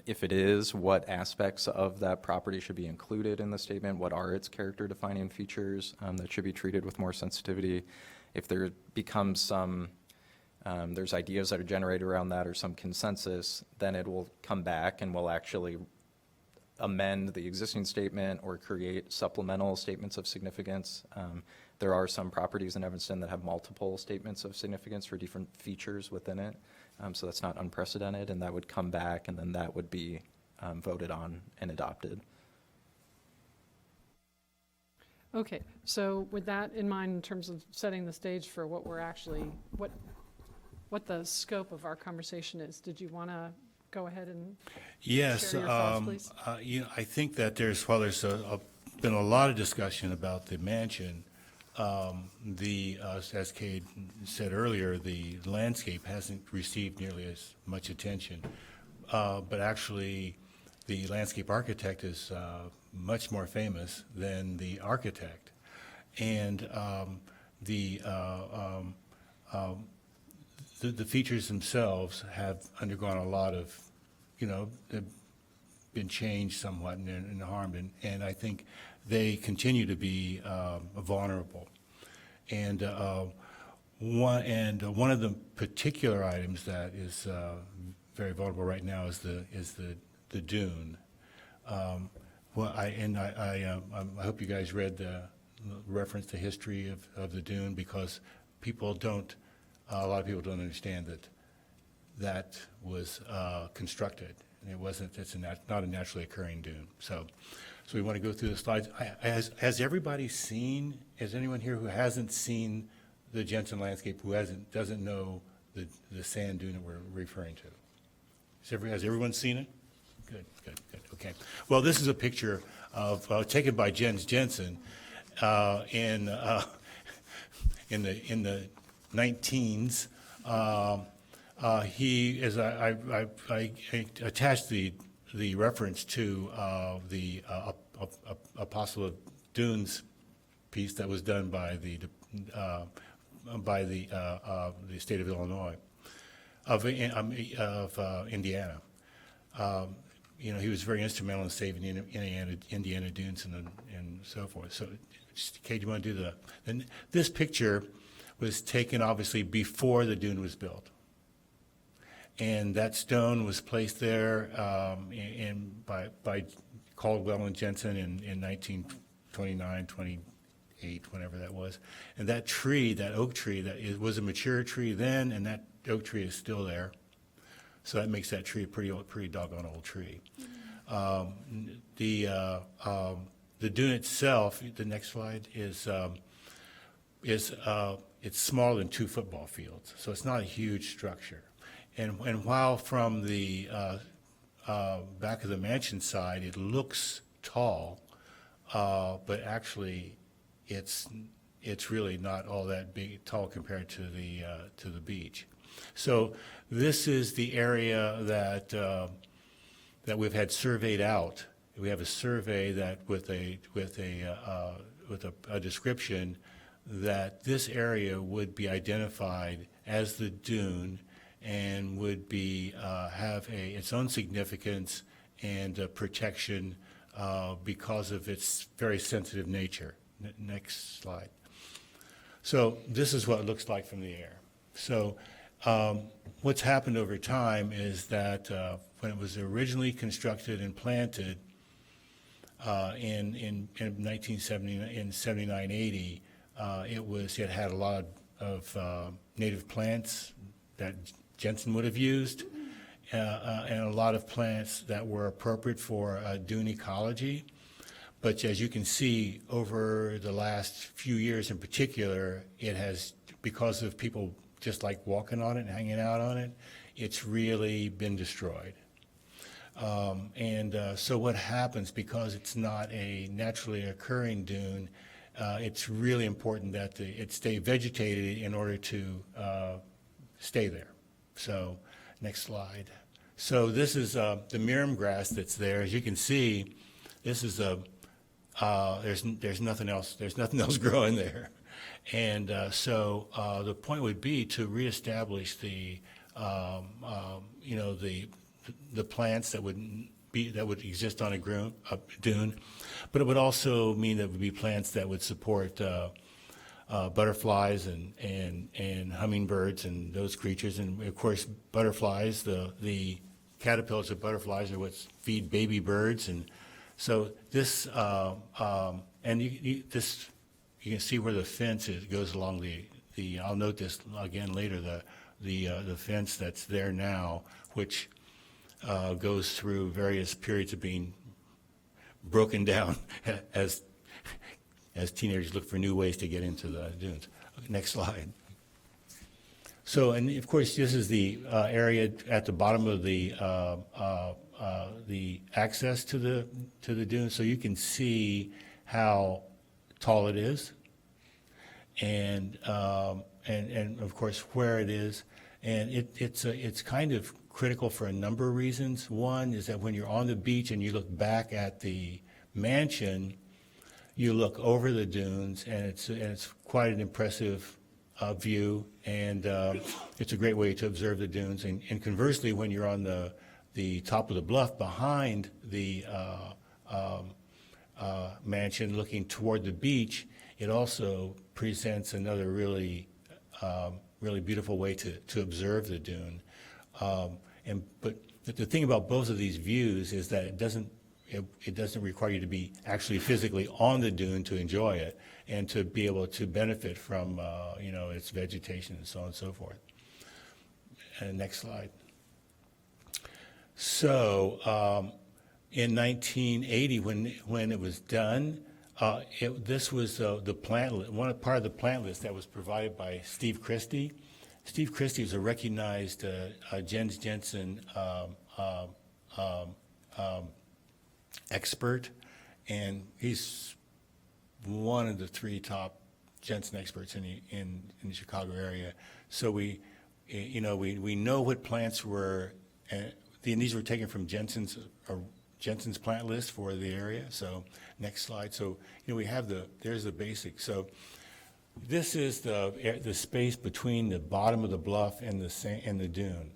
If it is, what aspects of that property should be included in the statement? What are its character-defining features that should be treated with more sensitivity? If there becomes there's ideas that are generated around that or some consensus, then it will come back and we'll actually amend the existing statement or create supplemental statements of significance. There are some properties in Evanston that have multiple statements of significance for different features within it. So that's not unprecedented, and that would come back, and then that would be voted on and adopted. Okay, so with that in mind, in terms of setting the stage for what we're actually, what the scope of our conversation is, did you want to go ahead and Yes, share your thoughts, please? I think that there's been a lot of discussion about the mansion. As Kate said earlier, the landscape hasn't received nearly as much attention. But actually, the landscape architect is much more famous than the architect. And the features themselves have undergone a lot of, they've been changed somewhat and harmed, and I think they continue to be vulnerable. And one of the particular items that is very vulnerable right now is the dune. I hope you guys read the reference to history of the dune, because a lot of people don't understand that was constructed. It's not a naturally occurring dune. So we want to go through the slides. Has anyone here who hasn't seen the Jensen landscape, doesn't know the sand dune that we're referring to? Has everyone seen it? Good. Okay. Well, this is a picture taken by Jens Jensen in the 19s. I attached the reference to the Apostle of Dunes piece that was done by the state of Illinois, of Indiana. He was very instrumental in saving Indiana dunes and so forth. So, Kate, you want to do this picture was taken obviously before the dune was built. And that stone was placed there by Caldwell and Jensen in 1929, 28, whenever that was. And that tree, that oak tree, was a mature tree then, and that oak tree is still there. So that makes that tree a pretty doggone old tree. The dune itself, the next slide, is it's smaller than 2 football fields, so it's not a huge structure. And while from the back of the mansion side it looks tall, but actually it's really not all that tall compared to the beach. So this is the area that we've had surveyed out. We have a survey that with a description that this area would be identified as the dune and would have its own significance and protection because of its very sensitive nature. Next slide. So this is what it looks like from the air. So what's happened over time is that when it was originally constructed and planted in 1979-80, it had a lot of native plants that Jensen would have used, and a lot of plants that were appropriate for dune ecology. But as you can see, over the last few years in particular, it has, because of people just like walking on it and hanging out on it, it's really been destroyed. So what happens, because it's not a naturally occurring dune, it's really important that it stay vegetated in order to stay there. So next slide. So this is the mirum grass that's there. As you can see, this is there's nothing else. There's nothing else growing there, and so the point would be to reestablish the the plants that would exist on a dune, but it would also mean that it would be plants that would support butterflies and hummingbirds and those creatures, and of course butterflies. The caterpillars of butterflies are what feed baby birds, and so this and you can see where the fence is, goes along the. I'll note this again later. The fence that's there now, which goes through various periods of being broken down as teenagers look for new ways to get into the dunes. Next slide. So, and of course, this is the area at the bottom of the access to the dune, so you can see how tall it is, and of course where it is, and it's kind of critical for a number of reasons. One is that when you're on the beach and you look back at the mansion, you look over the dunes, and it's quite an impressive view, and it's a great way to observe the dunes. And conversely, when you're on the top of the bluff behind the mansion, looking toward the beach, it also presents another really beautiful way to observe the dune. But the thing about both of these views is that it doesn't require you to be actually physically on the dune to enjoy it and to be able to benefit from its vegetation and so on and so forth. And next slide. So in 1980, when it was done, this was the plant, part of the plant list that was provided by Steve Christie. Steve Christie is a recognized Jens Jensen expert, and he's one of the 3 top Jensen experts in the Chicago area. So we know what plants were, and these were taken from Jensen's plant list for the area. So next slide. So we have there's the basics. So this is the space between the bottom of the bluff and the dune,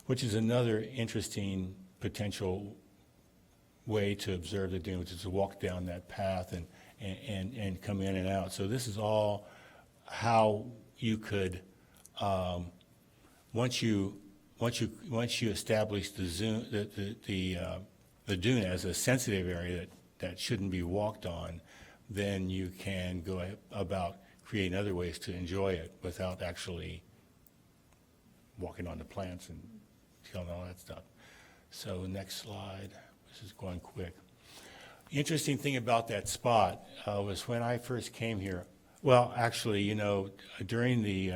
which is another interesting potential way to observe the dune, which is to walk down that path and come in and out. So this is all how you could once you establish the dune as a sensitive area that shouldn't be walked on, then you can go about creating other ways to enjoy it without actually walking on the plants and killing all that stuff. So next slide. This is going quick. Interesting thing about that spot was when I first came here. Well, actually, during the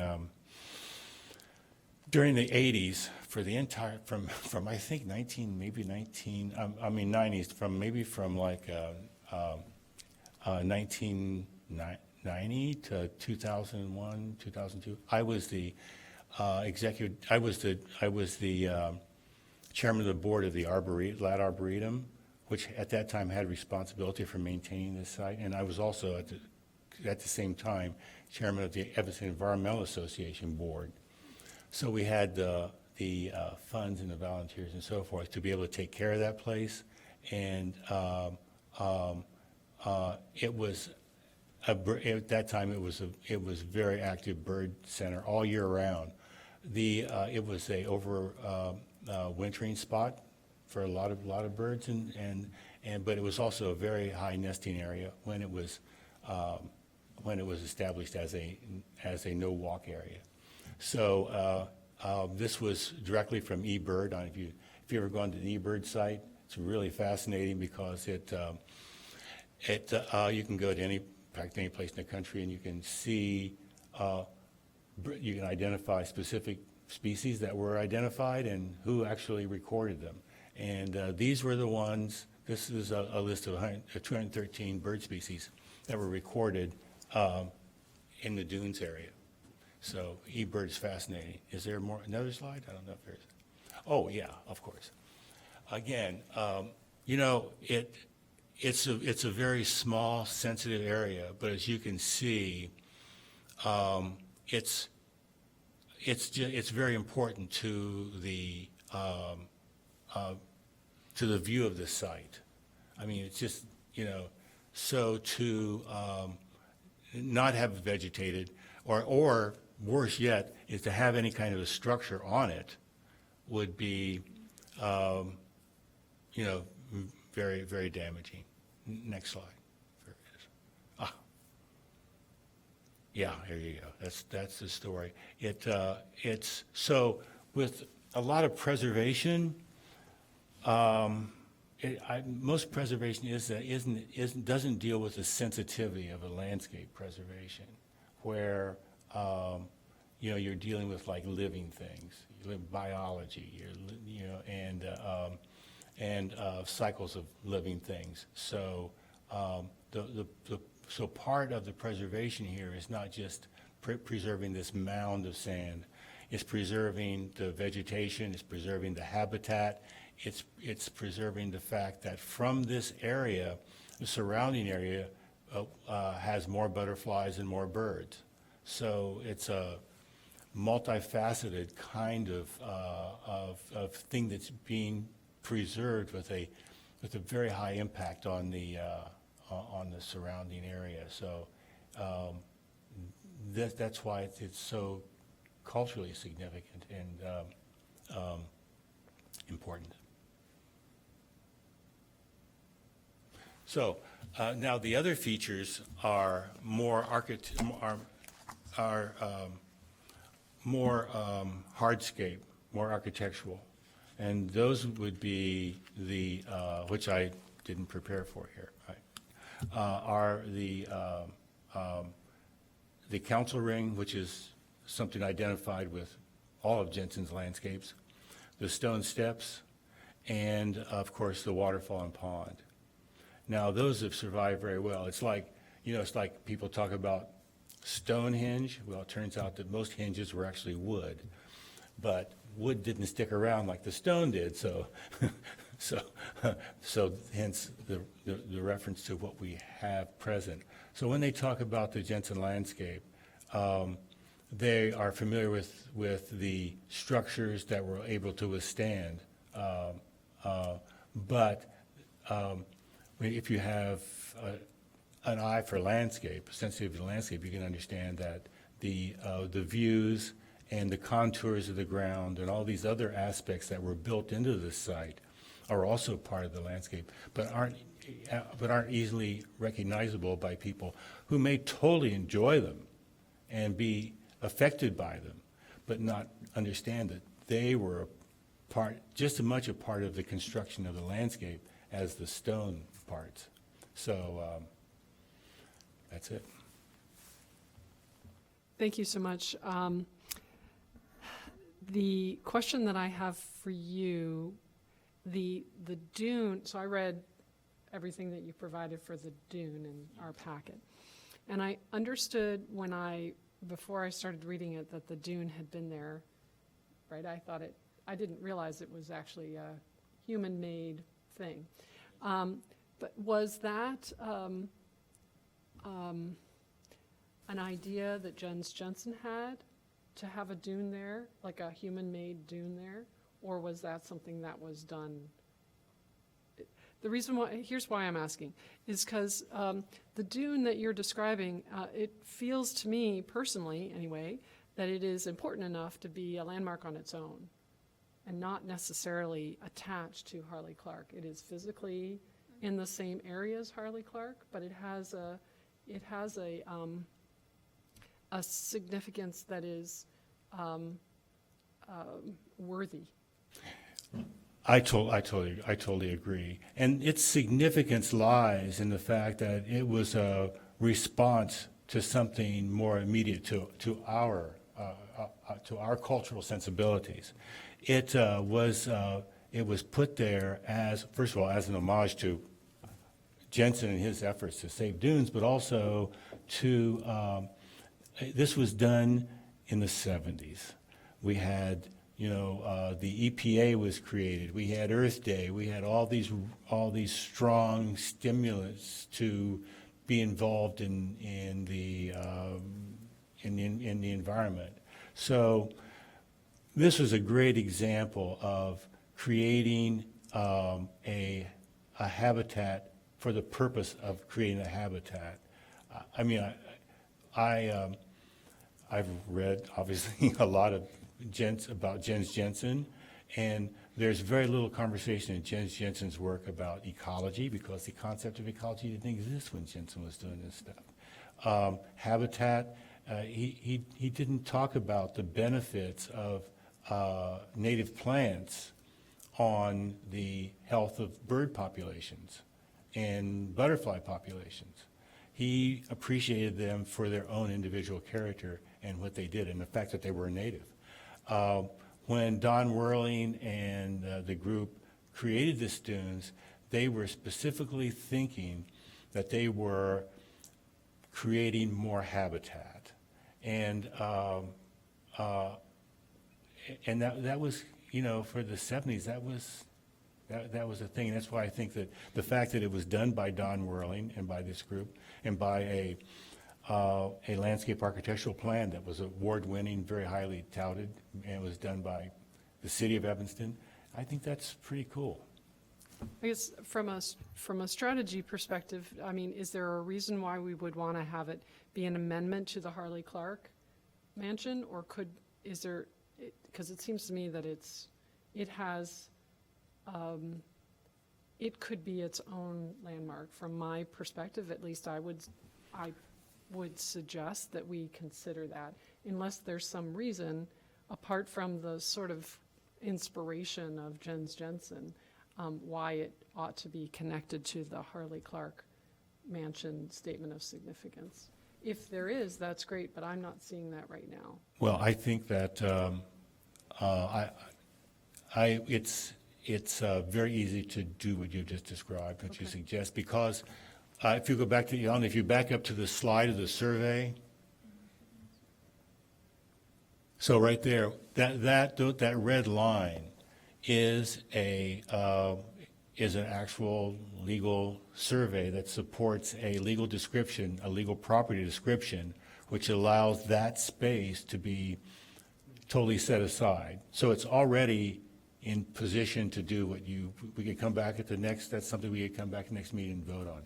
80s, for the entire from I think 90s, from like 1990 to 2001, 2002. I was the executive. I was the chairman of the board of the Lat Arboretum, which at that time had responsibility for maintaining this site, and I was also at the same time chairman of the Evanston Environmental Association board. So we had the funds and the volunteers and so forth to be able to take care of that place, and it was at that time it was very active bird center all year round. It was a wintering spot for a lot of birds, but it was also a very high nesting area when it was established as a no walk area. So this was directly from eBird. If you ever gone to the eBird site, it's really fascinating because You can go to any, in fact, any place in the country, and you can see, you can identify specific species that were identified and who actually recorded them. And these were the ones, this is a list of 213 bird species that were recorded in the dunes area. So eBird is fascinating. Is there more, another slide? I don't know if there's, oh yeah, of course. Again, you know, it's a very small, sensitive area, but as you can see, it's very important to the view of the site. I mean, it's just, you know, so to not have it vegetated, or worse yet, is to have any kind of a structure on it would be, you know, very, very damaging. Next slide. There it is. Ah. Yeah, here you go. That's the story. It's so with a lot of preservation. Most preservation doesn't deal with the sensitivity of a landscape preservation, where you know, you're dealing with like living things, biology, you know, and cycles of living things. So so part of the preservation here is not just preserving this mound of sand. It's preserving the vegetation. It's preserving the habitat. It's preserving the fact that from this area, the surrounding area has more butterflies and more birds. So it's a multifaceted kind of thing that's being preserved with a very high impact on the surrounding area. So that's why it's so culturally significant and important. So now the other features are more hardscape, more architectural, and those would be the which I didn't prepare for here. Right? Are the council ring, which is something identified with all of Jensen's landscapes, the stone steps, and of course the waterfall and pond. Now those have survived very well. It's like, you know, it's like people talk about Stonehenge. Well, it turns out that most hinges were actually wood, but wood didn't stick around like the stone did. So, so hence the reference to what we have present. So when they talk about the Jensen landscape, they are familiar with the structures that were able to withstand. But if you have an eye for landscape, sensitive to landscape, you can understand that the views and the contours of the ground and all these other aspects that were built into this site are also part of the landscape, but aren't easily recognizable by people who may totally enjoy them and be affected by them, but not understand that they were just as much a part of the construction of the landscape as the stone parts. So that's it. Thank you so much. The question that I have for you, the dune, so I read everything that you provided for the dune in our packet. And I understood before I started reading it, that the dune had been there, right? I didn't realize it was actually a human-made thing. But was that an idea that Jens Jensen had to have a dune there, like a human-made dune there? Or was that something that was done? The reason why, here's why I'm asking, is because the dune that you're describing, it feels to me, personally anyway, that it is important enough to be a landmark on its own and not necessarily attached to Harley Clark. It is physically in the same area as Harley Clark, but it has a significance that is worthy. I totally agree. And its significance lies in the fact that it was a response to something more immediate to our cultural sensibilities. It was put there as, first of all, as an homage to Jensen and his efforts to save dunes, but also to, this was done in the 70s. We had, the EPA was created. We had Earth Day. We had all these strong stimulants to be involved in the environment. So this was a great example of creating a habitat for the purpose of creating a habitat. I've read, obviously, a lot of about Jens Jensen, and there's very little conversation in Jens Jensen's work about ecology, because the concept of ecology didn't exist when Jensen was doing this stuff. Habitat, he didn't talk about the benefits of native plants on the health of bird populations and butterfly populations. He appreciated them for their own individual character and what they did, and the fact that they were native. When Don Whirling and the group created the dunes, they were specifically thinking that they were creating more habitat, and that was, for the 70s, that was a thing. And that's why I think that the fact that it was done by Don Whirling and by this group and by a landscape architectural plan that was award-winning, very highly touted, and was done by the city of Evanston, I think that's pretty cool. I guess from a strategy perspective, is there a reason why we would want to have it be an amendment to the Harley Clark mansion, or because it seems to me that it could be its own landmark. From my perspective, at least, I would suggest that we consider that, unless there's some reason, apart from the sort of inspiration of Jens Jensen, why it ought to be connected to the Harley Clark Mansion Statement of Significance. If there is, that's great, but I'm not seeing that right now. Well, I think that it's very easy to do what you just described, what you suggest, because if you go back to, if you back up to the slide of the survey, so right there, that red line is an actual legal survey that supports a legal description, a legal property description, which allows that space to be totally set aside. So it's already in position to do what we could come back at that's something we could come back next meeting and vote on.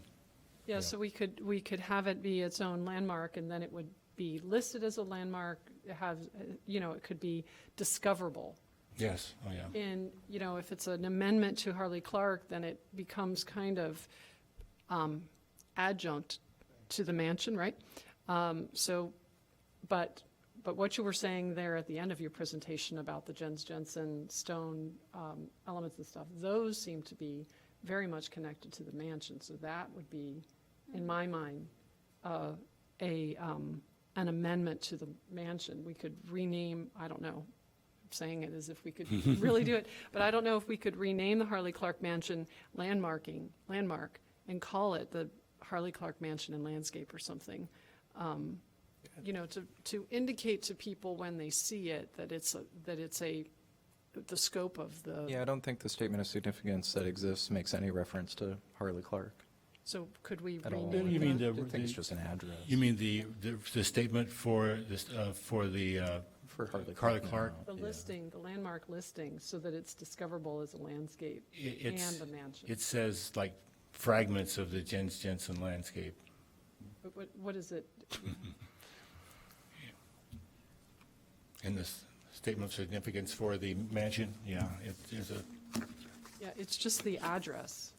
Yeah, so we could have it be its own landmark, and then it would be listed as a landmark. It could be discoverable. Yes, oh yeah. And, if it's an amendment to Harley Clark, then it becomes kind of adjunct to the mansion, right? But what you were saying there at the end of your presentation about the Jens Jensen stone elements and stuff, those seem to be very much connected to the mansion. So that would be, in my mind, an amendment to the mansion. We could rename, I don't know, I'm saying it as if we could really do it, but I don't know if we could rename the Harley Clark Mansion landmark and call it the Harley Clark Mansion and Landscape or something. To indicate to people when they see it that the scope of the. Yeah, I don't think the statement of significance that exists makes any reference to Harley Clark So could we at all. rename You mean that? I think it's just an address. You mean the statement for this for the For Harley Harley Clark. Clark? The Yeah. listing, the landmark listing, so that it's discoverable as a landscape It's- and the mansion. It says like fragments of the Jens Jensen landscape. But what is it? In this statement of significance for the mansion, yeah, there's a, Yeah, it's just the address.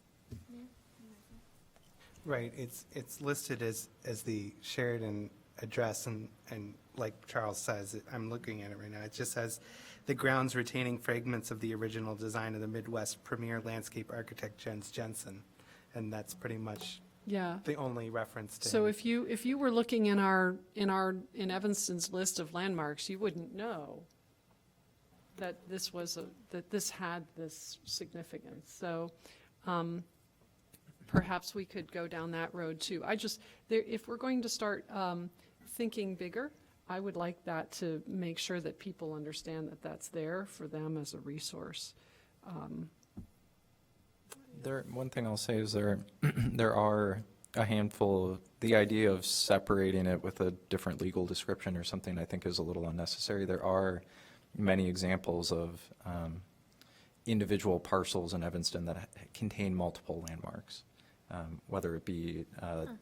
Right, it's listed as the Sheridan address, and like Charles says, I'm looking at it right now, it just says, "The grounds retaining fragments of the original design of the Midwest premier landscape architect Jens Jensen." And that's pretty much Yeah. the only reference to So him. if you were looking in in Evanston's list of landmarks, you wouldn't know that this had this significance. So, perhaps we could go down that road too. If we're going to start, thinking bigger, I would like that to make sure that people understand that that's there for them as a resource. One thing I'll say is there are a handful, the idea of separating it with a different legal description or something I think is a little unnecessary. There are many examples of individual parcels in Evanston that contain multiple landmarks. Whether it be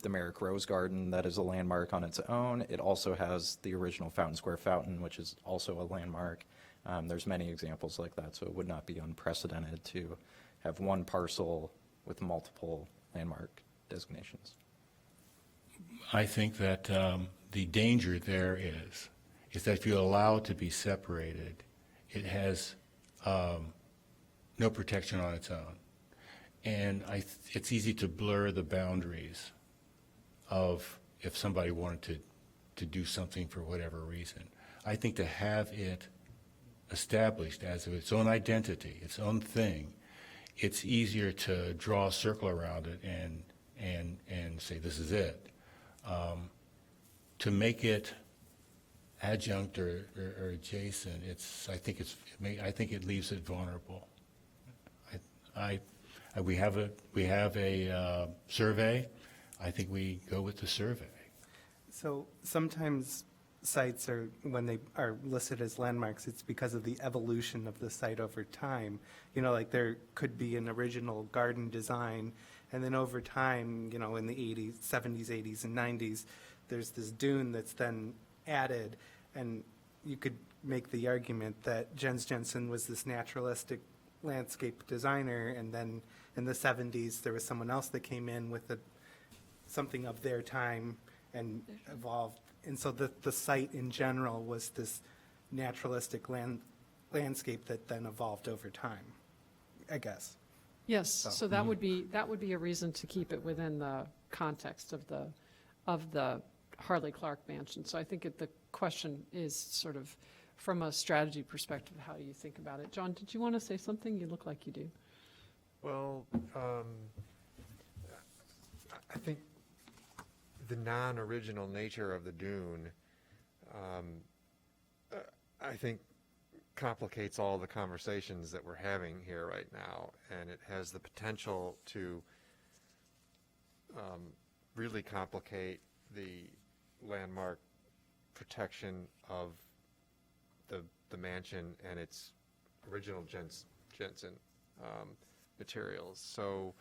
the Merrick Rose Garden, that is a landmark on its own. It also has the original Fountain Square Fountain, which is also a landmark. There's many examples like that, so it would not be unprecedented to have one parcel with multiple landmark designations. I think that the danger there is that if you allow it to be separated, it has no protection on its own. And it's easy to blur the boundaries of if somebody wanted to do something for whatever reason. I think to have it established as its own identity, its own thing, it's easier to draw a circle around it and say this is it. To make it adjunct or adjacent, I think it leaves it vulnerable. We have a survey. I think we go with the survey. So sometimes sites are, when they are listed as landmarks, it's because of the evolution of the site over time. You know, like there could be an original garden design, and then over time, you know, in the 80s, 70s, 80s, and 90s, there's this dune that's then added, and you could make the argument that Jens Jensen was this naturalistic landscape designer, and then in the 70s, there was someone else that came in with something of their time and evolved. And so the site in general was this naturalistic landscape that then evolved over time, I guess. Yes, so that would be a reason to keep it within the context of the Harley Clark Mansion. So I think the question is sort of from a strategy perspective, how do you think about it? John, did you want to say something? You look like you do. Well, I think the non-original nature of the dune, I think, complicates all the conversations that we're having here right now, and it has the potential to really complicate the landmark protection of the mansion and its original Jensen materials. So,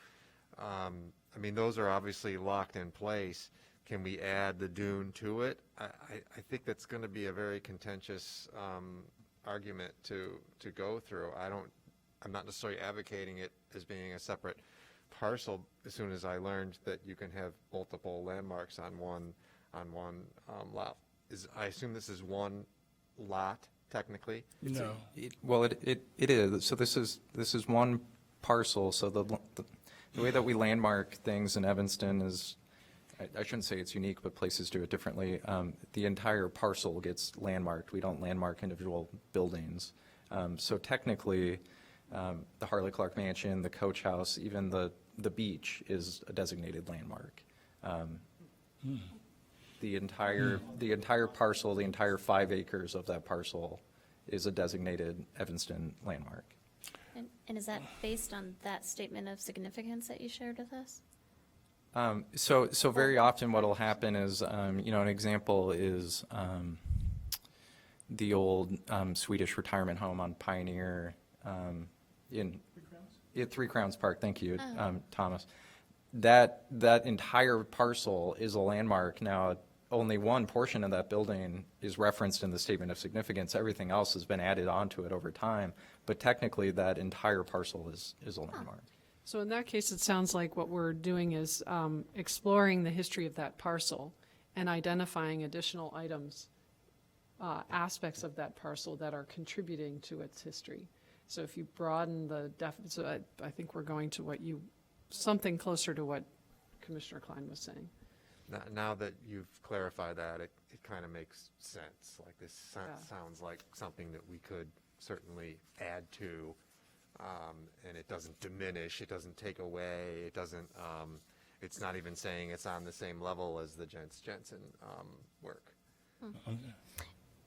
I mean, those are obviously locked in place. Can we add the dune to it? I think that's going to be a very contentious argument to go through. I'm not necessarily advocating it as being a separate parcel. As soon as I learned that you can have multiple landmarks on one lot, I assume this is one lot technically. No. It is. So this is one parcel. So the way that we landmark things in Evanston is, I shouldn't say it's unique, but places do it differently. The entire parcel gets landmarked. We don't landmark individual buildings. So technically, the Harley Clark Mansion, the Coach House, even the beach is a designated landmark. The entire parcel, the entire 5 acres of that parcel is a designated Evanston landmark. And is that based on that statement of significance that you shared with us? So very often what will happen is, an example is the old Swedish retirement home on Pioneer in Three Crowns Park. Thank you, Thomas. That entire parcel is a landmark. Now, only one portion of that building is referenced in the statement of significance. Everything else has been added onto it over time, but technically that entire parcel is a landmark. So in that case, it sounds like what we're doing is exploring the history of that parcel and identifying additional items, aspects of that parcel that are contributing to its history. So if you broaden the so I think we're going to something closer to what Commissioner Klein was saying. Now that you've clarified that, it kind of makes sense. Like this sounds like something that we could certainly add to, and it doesn't diminish, it doesn't take away, it doesn't, it's not even saying it's on the same level as the Jensen work.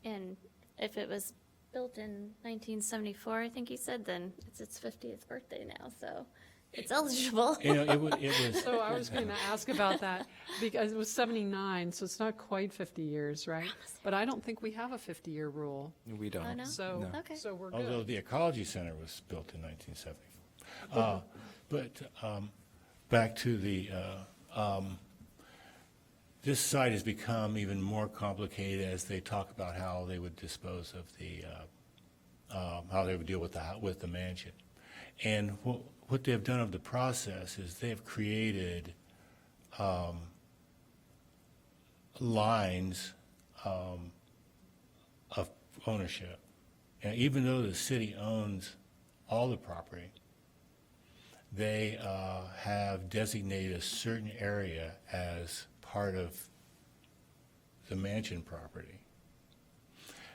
And if it was built in 1974, I think he said, then it's its 50th birthday now, so it's eligible. You know, it was, So I was going to ask about that, because it was 79, so it's not quite 50 years, right? But I don't think we have a 50-year rule, We don't. Oh, no? so, Okay. so we're although good. the Ecology Center was built in 1974. But back to the, this site has become even more complicated as they talk about how they would dispose of the, how they would deal with the mansion. And what they've done of the process is they've created lines of ownership. And even though the city owns all the property, they have designated a certain area as part of the mansion property.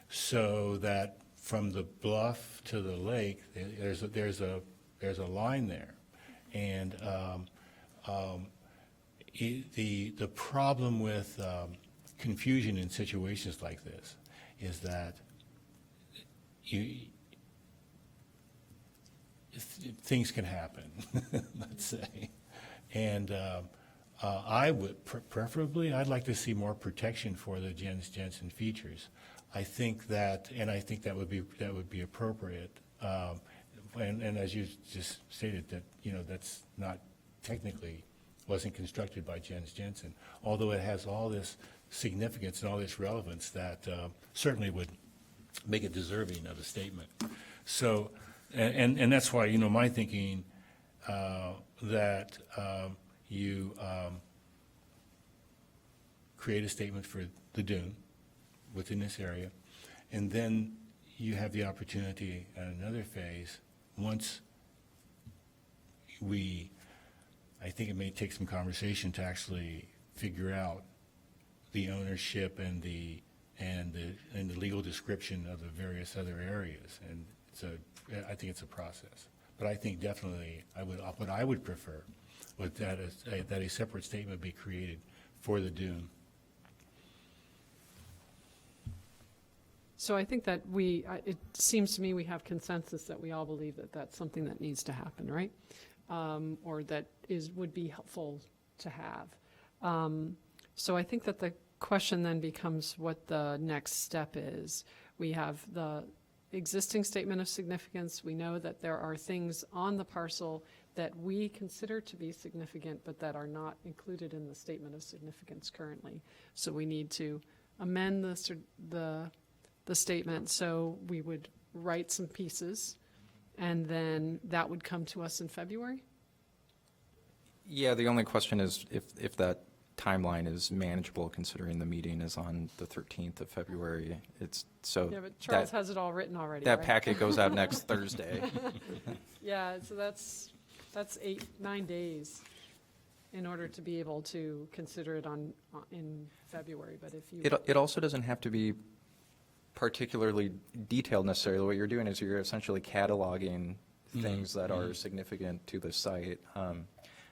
So that from the bluff to the lake, there's a line there. And the problem with confusion in situations like this is that things can happen, let's say. And I would preferably, I'd like to see more protection for the Jensen features. I think that would be appropriate. And as you just stated, that, you know, that's not technically, wasn't constructed by Jensen, although it has all this significance and all this relevance that certainly would make it deserving of a statement. So, and that's why, you know, my thinking that you create a statement for the dune within this area, and then you have the opportunity at another phase, once I think it may take some conversation to actually figure out the ownership and the legal description of the various other areas, and I think it's a process. But I think definitely what I would prefer was that a separate statement be created for the dune. So I think that it seems to me we have consensus that we all believe that that's something that needs to happen, right? Or that would be helpful to have. So I think that the question then becomes what the next step is. We have the existing statement of significance. We know that there are things on the parcel that we consider to be significant, but that are not included in the statement of significance currently. So we need to amend the statement, so we would write some pieces, and then that would come to us in February? Yeah, the only question is if that timeline is manageable, considering the meeting is on the 13th of February. It's so. Yeah, but Charles has it all written already, That right? packet goes out next Thursday. Yeah, so that's 9 days in order to be able to consider it in February, but if you. It also doesn't have to be particularly detailed necessarily. What you're doing is you're essentially cataloging things that are significant to the site.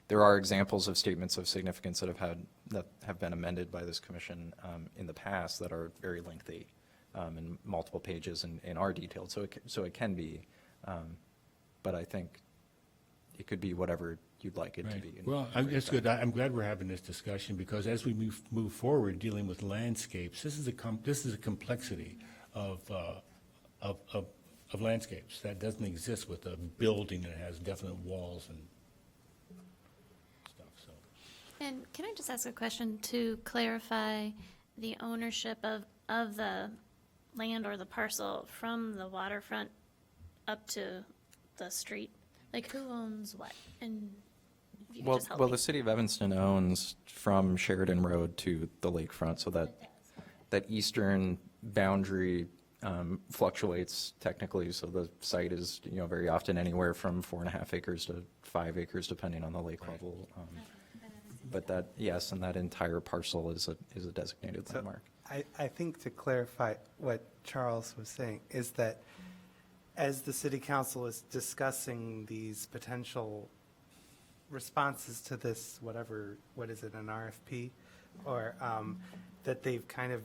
There are examples of statements of significance that have been amended by this commission in the past that are very lengthy and multiple pages and are detailed. So it can be, but I think it could be whatever you'd like it to be. Well, it's good. I'm glad we're having this discussion, because as we move forward dealing with landscapes, this is a complexity of landscapes that doesn't exist with a building that has definite walls and stuff. So. And can I just ask a question to clarify the ownership of the land or the parcel from the waterfront up to the street? Like, who owns what? And If you could Well, just help well, me. the city of Evanston owns from Sheridan Road to the lakefront, so that eastern boundary fluctuates technically, so the site is, very often anywhere from 4.5 acres to 5 acres, depending on the lake level. But that, yes, and that entire parcel is a designated So landmark. I think to clarify what Charles was saying is that as the city council is discussing these potential responses to this, what is it, an RFP? Or that they've kind of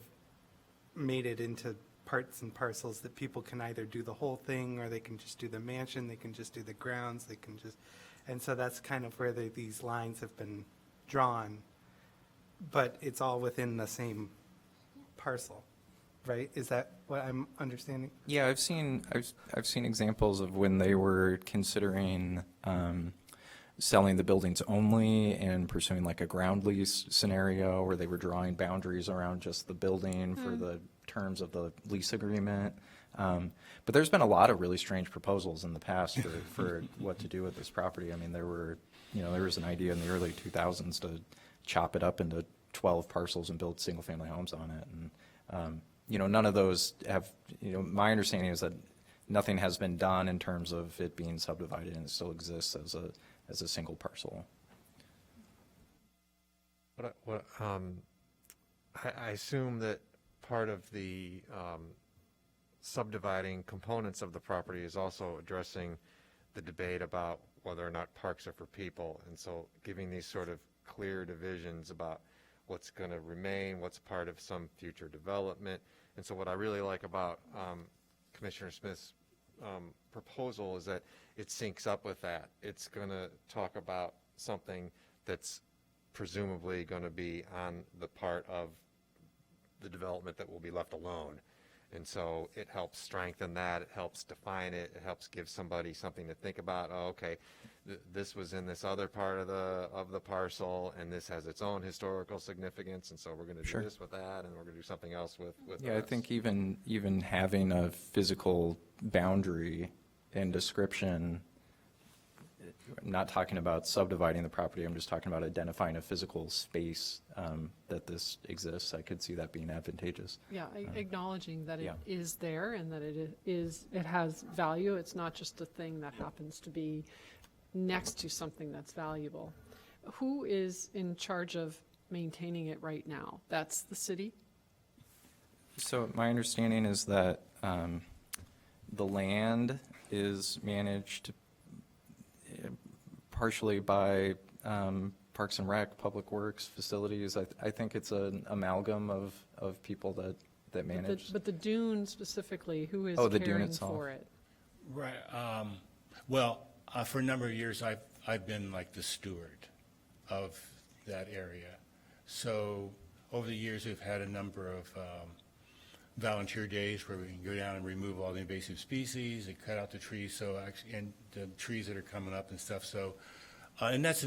made it into parts and parcels that people can either do the whole thing, or they can just do the mansion, they can just do the grounds, they can just, and so that's kind of where these lines have been drawn. But it's all within the same parcel, right? Is that what I'm understanding? Yeah, I've seen examples of when they were considering selling the buildings only and pursuing like a ground lease scenario where they were drawing boundaries around just the building for the terms of the lease agreement. But there's been a lot of really strange proposals in the past for what to do with this property. I mean, there was an idea in the early 2000s to chop it up into 12 parcels and build single-family homes on it. And, none of those have, my understanding is that nothing has been done in terms of it being subdivided, and it still exists as a single parcel. I assume that part of the subdividing components of the property is also addressing the debate about whether or not parks are for people, and so giving these sort of clear divisions about what's going to remain, what's part of some future development. And so what I really like about Commissioner Smith's proposal is that it syncs up with that. It's going to talk about something that's presumably going to be on the part of the development that will be left alone. And so it helps strengthen that, it helps define it, it helps give somebody something to think about. Oh, okay, this was in this other part of the parcel, and this has its own historical significance, and so we're going to do Sure. this with that, and we're going to do something else with Yeah, I this. think even having a physical boundary and description, I'm not talking about subdividing the property, I'm just talking about identifying a physical space that this exists. I could see that being advantageous. Yeah, acknowledging that it Yeah. is there and that it has value. It's not just a thing that happens to be next to something that's valuable. Who is in charge of maintaining it right now? That's the city? So my understanding is that the land is managed partially by Parks and Rec, Public Works, Facilities. I think it's an amalgam of people that manage. But the dune specifically, who is Oh, the dune caring itself. for it? Right. Well, for a number of years, I've been like the steward of that area. So over the years, we've had a number of volunteer days where we can go down and remove all the invasive species and cut out the trees. So actually, and the trees that are coming up and stuff. So, and that's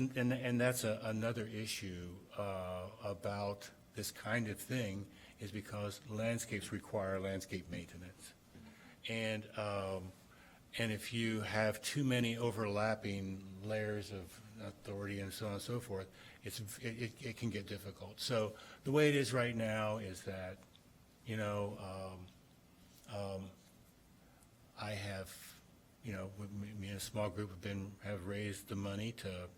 another issue about this kind of thing, is because landscapes require landscape maintenance, and if you have too many overlapping layers of authority and so on and so forth, it can get difficult. So the way it is right now is that, I have, me and a small group have raised the money to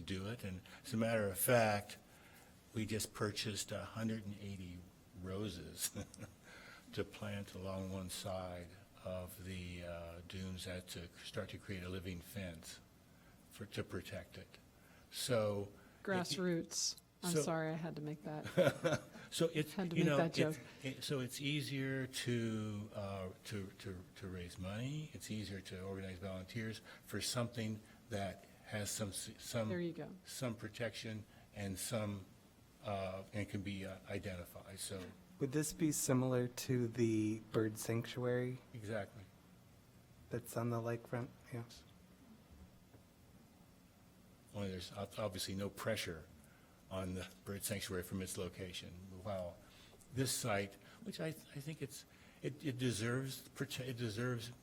do it. And as a matter of fact, we just purchased 180 roses to plant along one side of the dunes to start to create a living fence to protect it. So. Grassroots. I'm So- sorry, I had to make that. So it's, Had to make that joke. so it's easier to raise money. It's easier to organize volunteers for something that has some There you go. some protection and and can be identified. So Would this be similar to the bird sanctuary exactly. that's on the lakefront? Yeah. Only there's obviously no pressure on the bird sanctuary from its location. While this site, which I think it deserves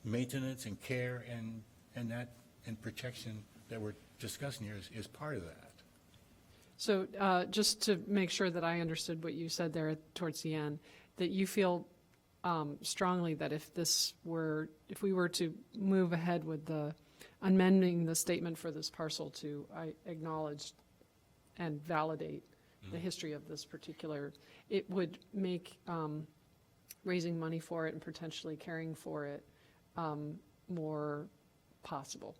maintenance and care, and that and protection that we're discussing here is part of that. So just to make sure that I understood what you said there towards the end, that you feel strongly that if we were to move ahead with amending the statement for this parcel to acknowledge and validate the history of this particular, it would make raising money for it and potentially caring for it more possible.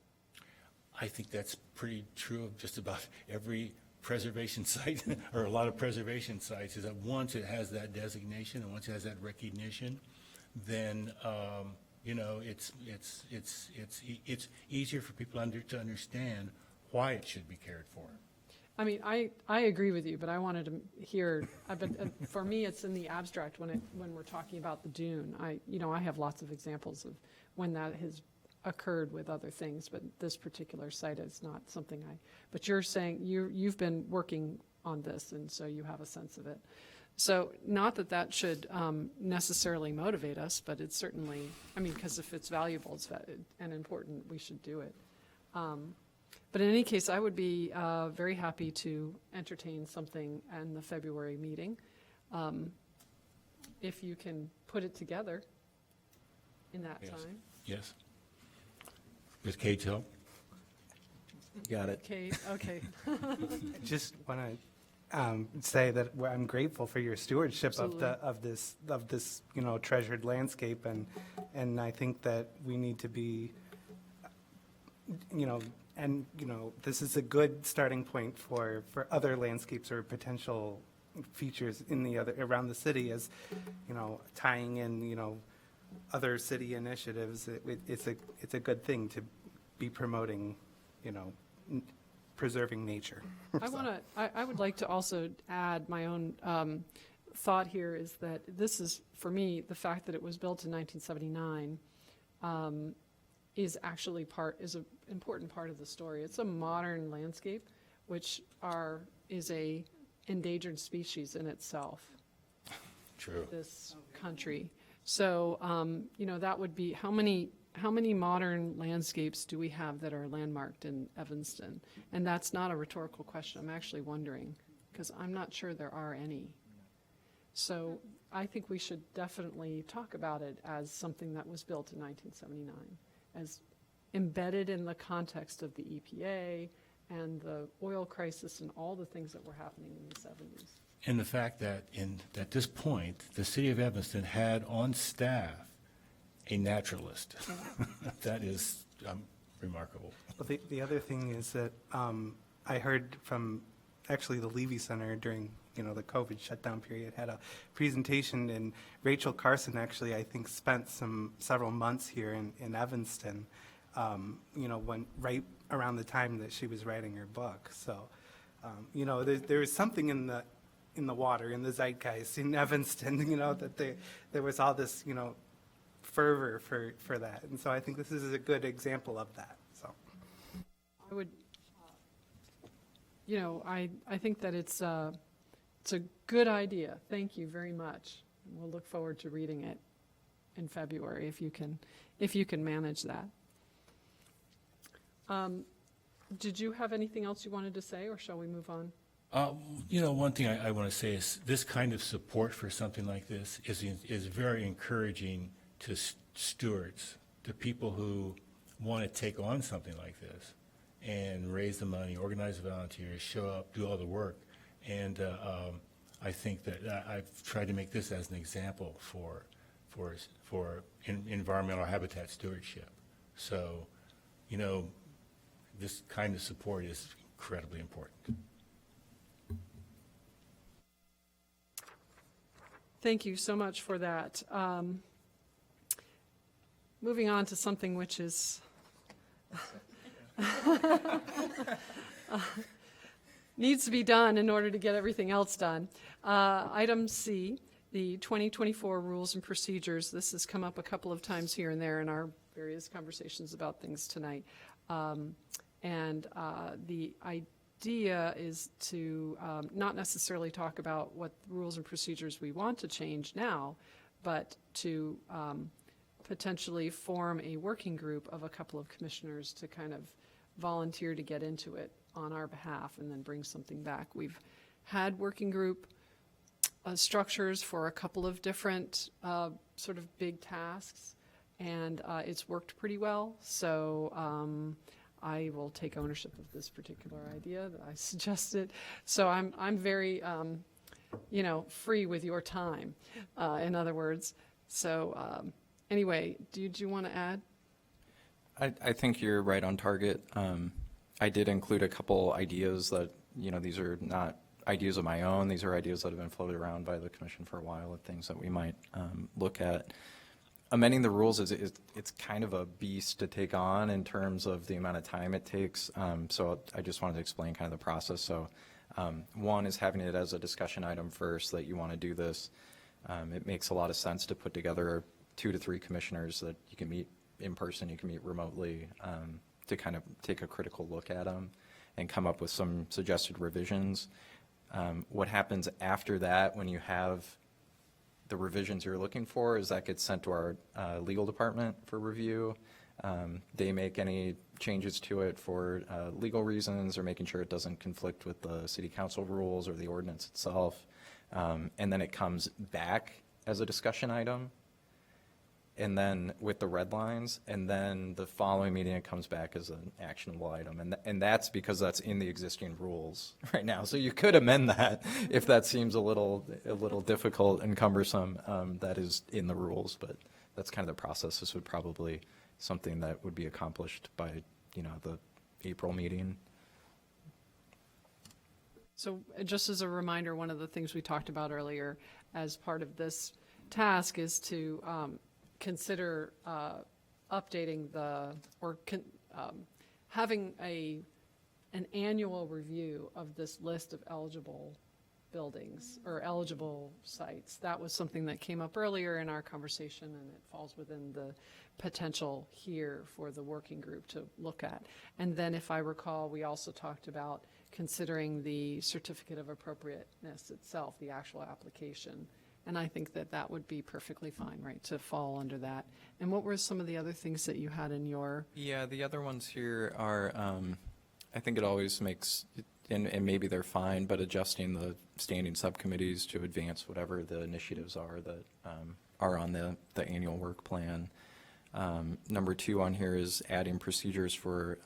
I think that's pretty true of just about every preservation site, or a lot of preservation sites, is that once it has that designation and once it has that recognition, then, you know, it's easier for people to understand why it should be cared for. I mean, I agree with you, but I wanted to hear, but for me, it's in the abstract when we're talking about the dune. I have lots of examples of when that has occurred with other things, but this particular site is not something but you're saying you've been working on this, and so you have a sense of it. So not that should necessarily motivate us, but it's certainly, I mean, because if it's valuable and important, we should do it. But in any case, I would be very happy to entertain something in the February meeting, if you can put it together in that Yes. time. Yes. With Kate's help? Got it. Okay. Just want to say that I'm grateful for your stewardship of this treasured landscape, and I think that we need to be, this is a good starting point for other landscapes or potential features around the city, as tying in other city initiatives. It's a good thing to be promoting preserving nature. I would like to also add my own thought here, is that this is, for me, the fact that it was built in 1979 is actually is an important part of the story. It's a modern landscape, which is a endangered species in itself. True. This country. So, that would be, how many modern landscapes do we have that are landmarked in Evanston? And that's not a rhetorical question. I'm actually wondering, because I'm not sure there are any. So I think we should definitely talk about it as something that was built in 1979, as embedded in the context of the EPA and the oil crisis and all the things that were happening in the 70s. And the fact that at this point, the city of Evanston had on staff a naturalist. That is remarkable. Well, the other thing is that I heard from actually the Levy Center during the COVID shutdown period, had a presentation, and Rachel Carson actually, I think, spent several months here in Evanston, when right around the time that she was writing her book. So, there was something in the water, in the zeitgeist in Evanston, that there was all this, fervor for that. And so I think this is a good example of that. So I would, I think that it's a good idea. Thank you very much. We'll look forward to reading it in February if you can manage that. Did you have anything else you wanted to say, or shall we move on? One thing I want to say is this kind of support for something like this is very encouraging to stewards, to people who want to take on something like this and raise the money, organize volunteers, show up, do all the work. And I think that I've tried to make this as an example for environmental habitat stewardship. So, this kind of support is incredibly important. Thank you so much for that. Moving on to something which is needs to be done in order to get everything else done. Item C, the 2024 rules and procedures. This has come up a couple of times here and there in our various conversations about things tonight. The idea is to not necessarily talk about what rules and procedures we want to change now, but to potentially form a working group of a couple of commissioners to kind of volunteer to get into it on our behalf and then bring something back. We've had working group structures for a couple of different sort of big tasks, and it's worked pretty well. So I will take ownership of this particular idea that I suggested. So I'm very, free with your time, in other words. So anyway, do you want to add? I think you're right on target. I did include a couple ideas that, these are not ideas of my own. These are ideas that have been floated around by the commission for a while of things that we might look at. Amending the rules it's kind of a beast to take on in terms of the amount of time it takes. So I just wanted to explain kind of the process. So one is having it as a discussion item first, that you want to do this. It makes a lot of sense to put together 2 to 3 commissioners that you can meet in person, you can meet remotely, to kind of take a critical look at them and come up with some suggested revisions. What happens after that, when you have the revisions you're looking for, is that gets sent to our legal department for review. They make any changes to it for legal reasons, or making sure it doesn't conflict with the city council rules or the ordinance itself. And then it comes back as a discussion item, and then with the red lines, and then the following meeting it comes back as an actionable item. And that's because that's in the existing rules right now. So you could amend that if that seems a little difficult and cumbersome. That is in the rules, but that's kind of the process. This would probably something that would be accomplished by, the April meeting. So just as a reminder, one of the things we talked about earlier as part of this task is to consider updating having an annual review of this list of eligible buildings or eligible sites. That was something that came up earlier in our conversation, and it falls within the potential here for the working group to look at. And then, if I recall, we also talked about considering the certificate of appropriateness itself, the actual application. And I think that would be perfectly fine, right, to fall under that. And what were some of the other things that you had in your? Yeah, the other ones here are, I think it always makes, and maybe they're fine, but adjusting the standing subcommittees to advance whatever the initiatives are that are on the annual work plan. Number 2 on here is adding procedures for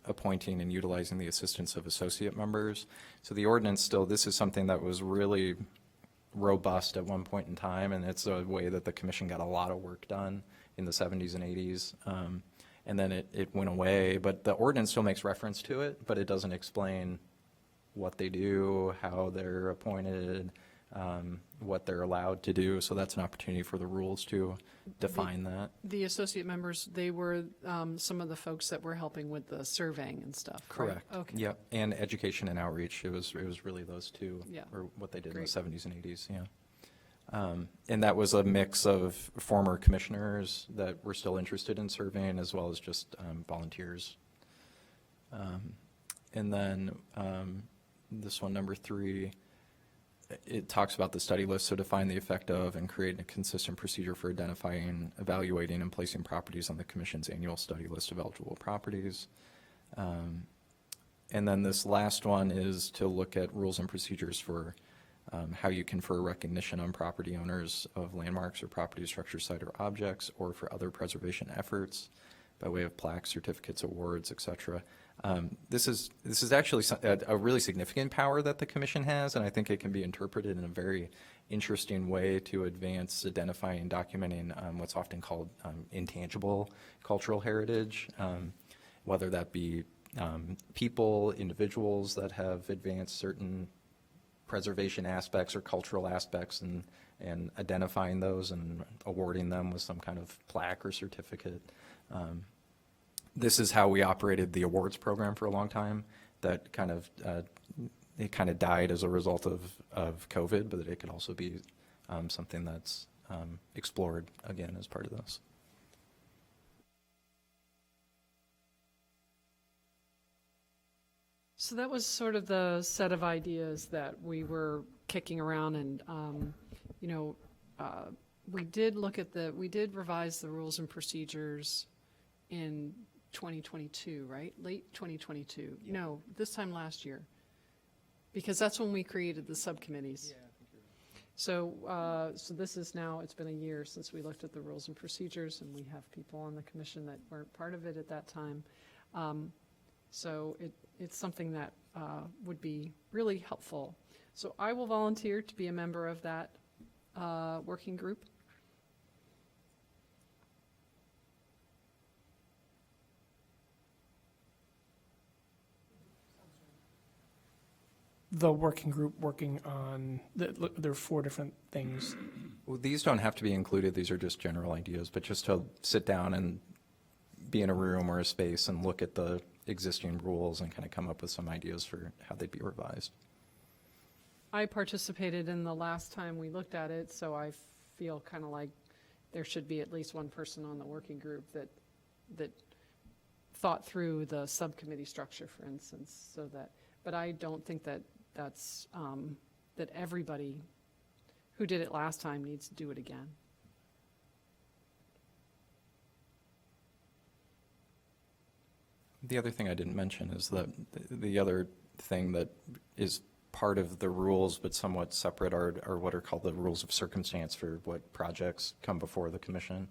appointing and utilizing the assistance of associate members. So the ordinance still, this is something that was really robust at one point in time, and it's a way that the commission got a lot of work done in the 70s and 80s. And then it went away, but the ordinance still makes reference to it, but it doesn't explain what they do, how they're appointed, what they're allowed to do. So that's an opportunity for the rules to define that. The associate members, they were some of the folks that were helping with the surveying and stuff, right? Correct. Okay. Yep. And education and outreach. It was really those two, Yeah. or what they did Great. in the 70s and 80s. Yeah. And that was a mix of former commissioners that were still interested in surveying, as well as just volunteers. And then this one, number 3, it talks about the study list, so define the effect of and create a consistent procedure for identifying, evaluating, and placing properties on the commission's annual study list of eligible properties. And then this last one is to look at rules and procedures for how you confer recognition on property owners of landmarks or property, structure, site, or objects, or for other preservation efforts by way of plaques, certificates, awards, etc. This is actually a really significant power that the commission has, and I think it can be interpreted in a very interesting way to advance identifying and documenting what's often called intangible cultural heritage, whether that be people, individuals that have advanced certain preservation aspects or cultural aspects, and identifying those and awarding them with some kind of plaque or certificate. This is how we operated the awards program for a long time. That it kind of died as a result of COVID, but it could also be something that's explored again as part of this. So that was sort of the set of ideas that we were kicking around, and we did revise the rules and procedures in 2022, right? Late 2022. No, this time last year. Because that's when we created the subcommittees. So, so this is now, it's been a year since we looked at the rules and procedures, and we have people on the commission that weren't part of it at that time. So it's something that would be really helpful. So I will volunteer to be a member of that working group. The working group working on, there are 4 different things. Well, these don't have to be included. These are just general ideas, but just to sit down and be in a room or a space and look at the existing rules and kind of come up with some ideas for how they'd be revised. I participated in the last time we looked at it, so I feel kind of like there should be at least one person on the working group that thought through the subcommittee structure, for instance, so that, but I don't think that that's, that everybody who did it last time needs to do it again. The other thing I didn't mention is that the other thing that is part of the rules but somewhat separate are what are called the rules of circumstance for what projects come before the commission.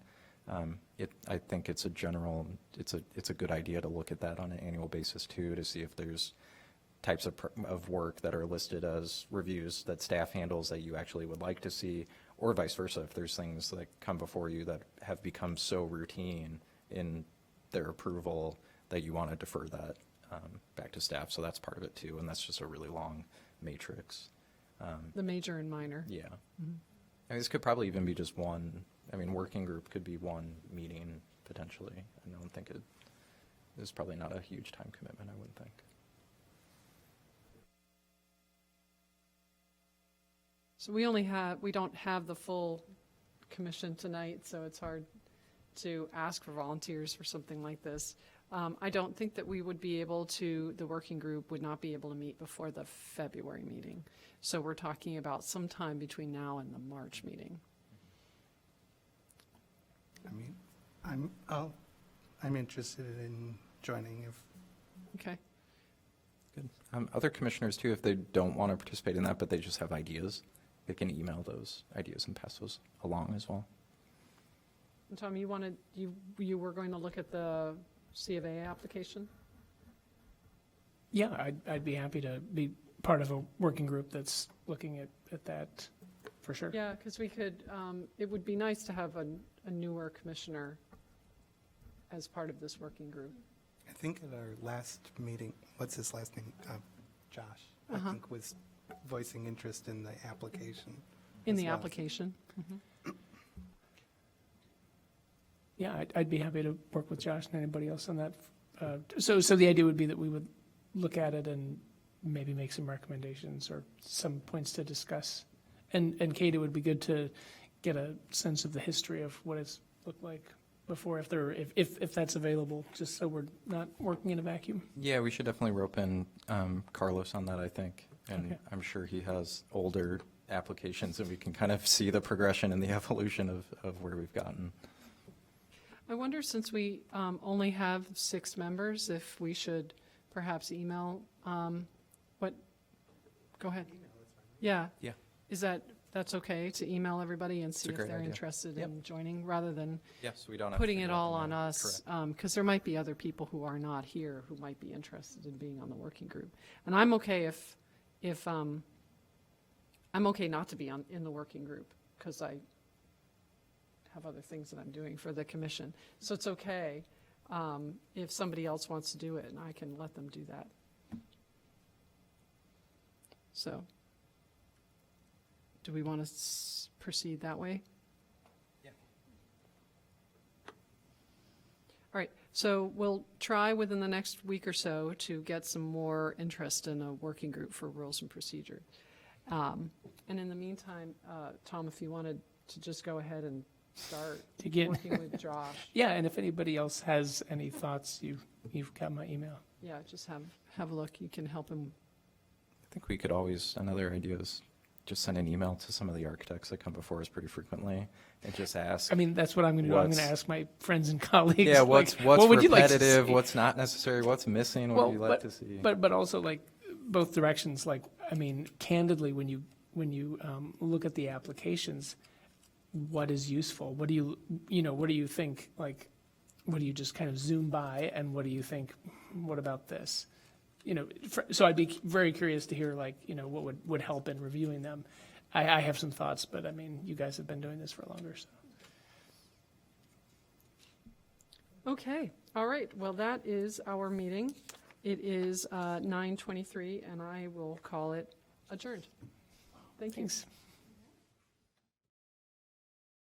I think it's a good idea to look at that on an annual basis too, to see if there's types of work that are listed as reviews that staff handles that you actually would like to see, or vice versa, if there's things that come before you that have become so routine in their approval that you want to defer that back to staff. So that's part of it too, and that's just a really long matrix. The major and minor. Yeah. I mean, this could probably even be just one, I mean, working group could be one meeting potentially. I don't think it's probably not a huge time commitment, I wouldn't think. So we don't have the full commission tonight, so it's hard to ask for volunteers for something like this. I don't think that we would be able to, the working group would not be able to meet before the February meeting. So we're talking about sometime between now and the March meeting. I mean, I'm interested in joining if, Okay. Good. Other commissioners too, if they don't want to participate in that, but they just have ideas, they can email those ideas and pass those along as well. And Tom, you were going to look at the C of A application? Yeah, I'd be happy to be part of a working group that's looking at that, for sure. Yeah, because we could, it would be nice to have a newer commissioner as part of this working group. I think at our last meeting, what's his last name? Josh, I think was voicing interest in the application. In as the well. application? Yeah, I'd be happy to work with Josh and anybody else on that. So the idea would be that we would look at it and maybe make some recommendations or some points to discuss. And Kate, it would be good to get a sense of the history of what it's looked like before, if that's available, just so we're not working in a vacuum. Yeah, we should definitely rope in Carlos on that, I think. And Okay. I'm sure he has older applications and we can kind of see the progression and the evolution of where we've gotten. I wonder, since we only have 6 members, if we should perhaps email, go ahead. Yeah. Yeah. Is that's okay to email everybody and It's see a if great they're idea. interested Yep. in joining, rather than Yes, we don't have to putting figure it out all the on number. us? Correct. Because there might be other people who are not here who might be interested in being on the working group. And I'm okay if I'm okay not to be in the working group, because I have other things that I'm doing for the commission. So it's okay if somebody else wants to do it, and I can let them do that. So, do we want to proceed that way? Yeah. All right, so we'll try within the next week or so to get some more interest in a working group for rules and procedure. And in the meantime, Tom, if you wanted to just go ahead and start To get- working with Josh. Yeah, and if anybody else has any thoughts, you've got my email. Yeah, just have a look. You can help him. I think we could always, another idea is just send an email to some of the architects that come before us pretty frequently and just ask. I mean, that's what I'm going to do. I'm going to What's- ask my friends and colleagues. Yeah, like, what's what would you like to repetitive, see? what's not necessary, what's missing, what would you like to see? But also like both directions, like, I mean, candidly, when you look at the applications, what is useful? What do what do you think, like, what do you just kind of zoom by, and what do you think, what about this? So I'd be very curious to hear, like, what would help in reviewing them. I have some thoughts, but I mean, you guys have been doing this for longer, so. Okay, all right, well, that is our meeting. It is 9:23, and I will call it adjourned. Thank you. Thanks.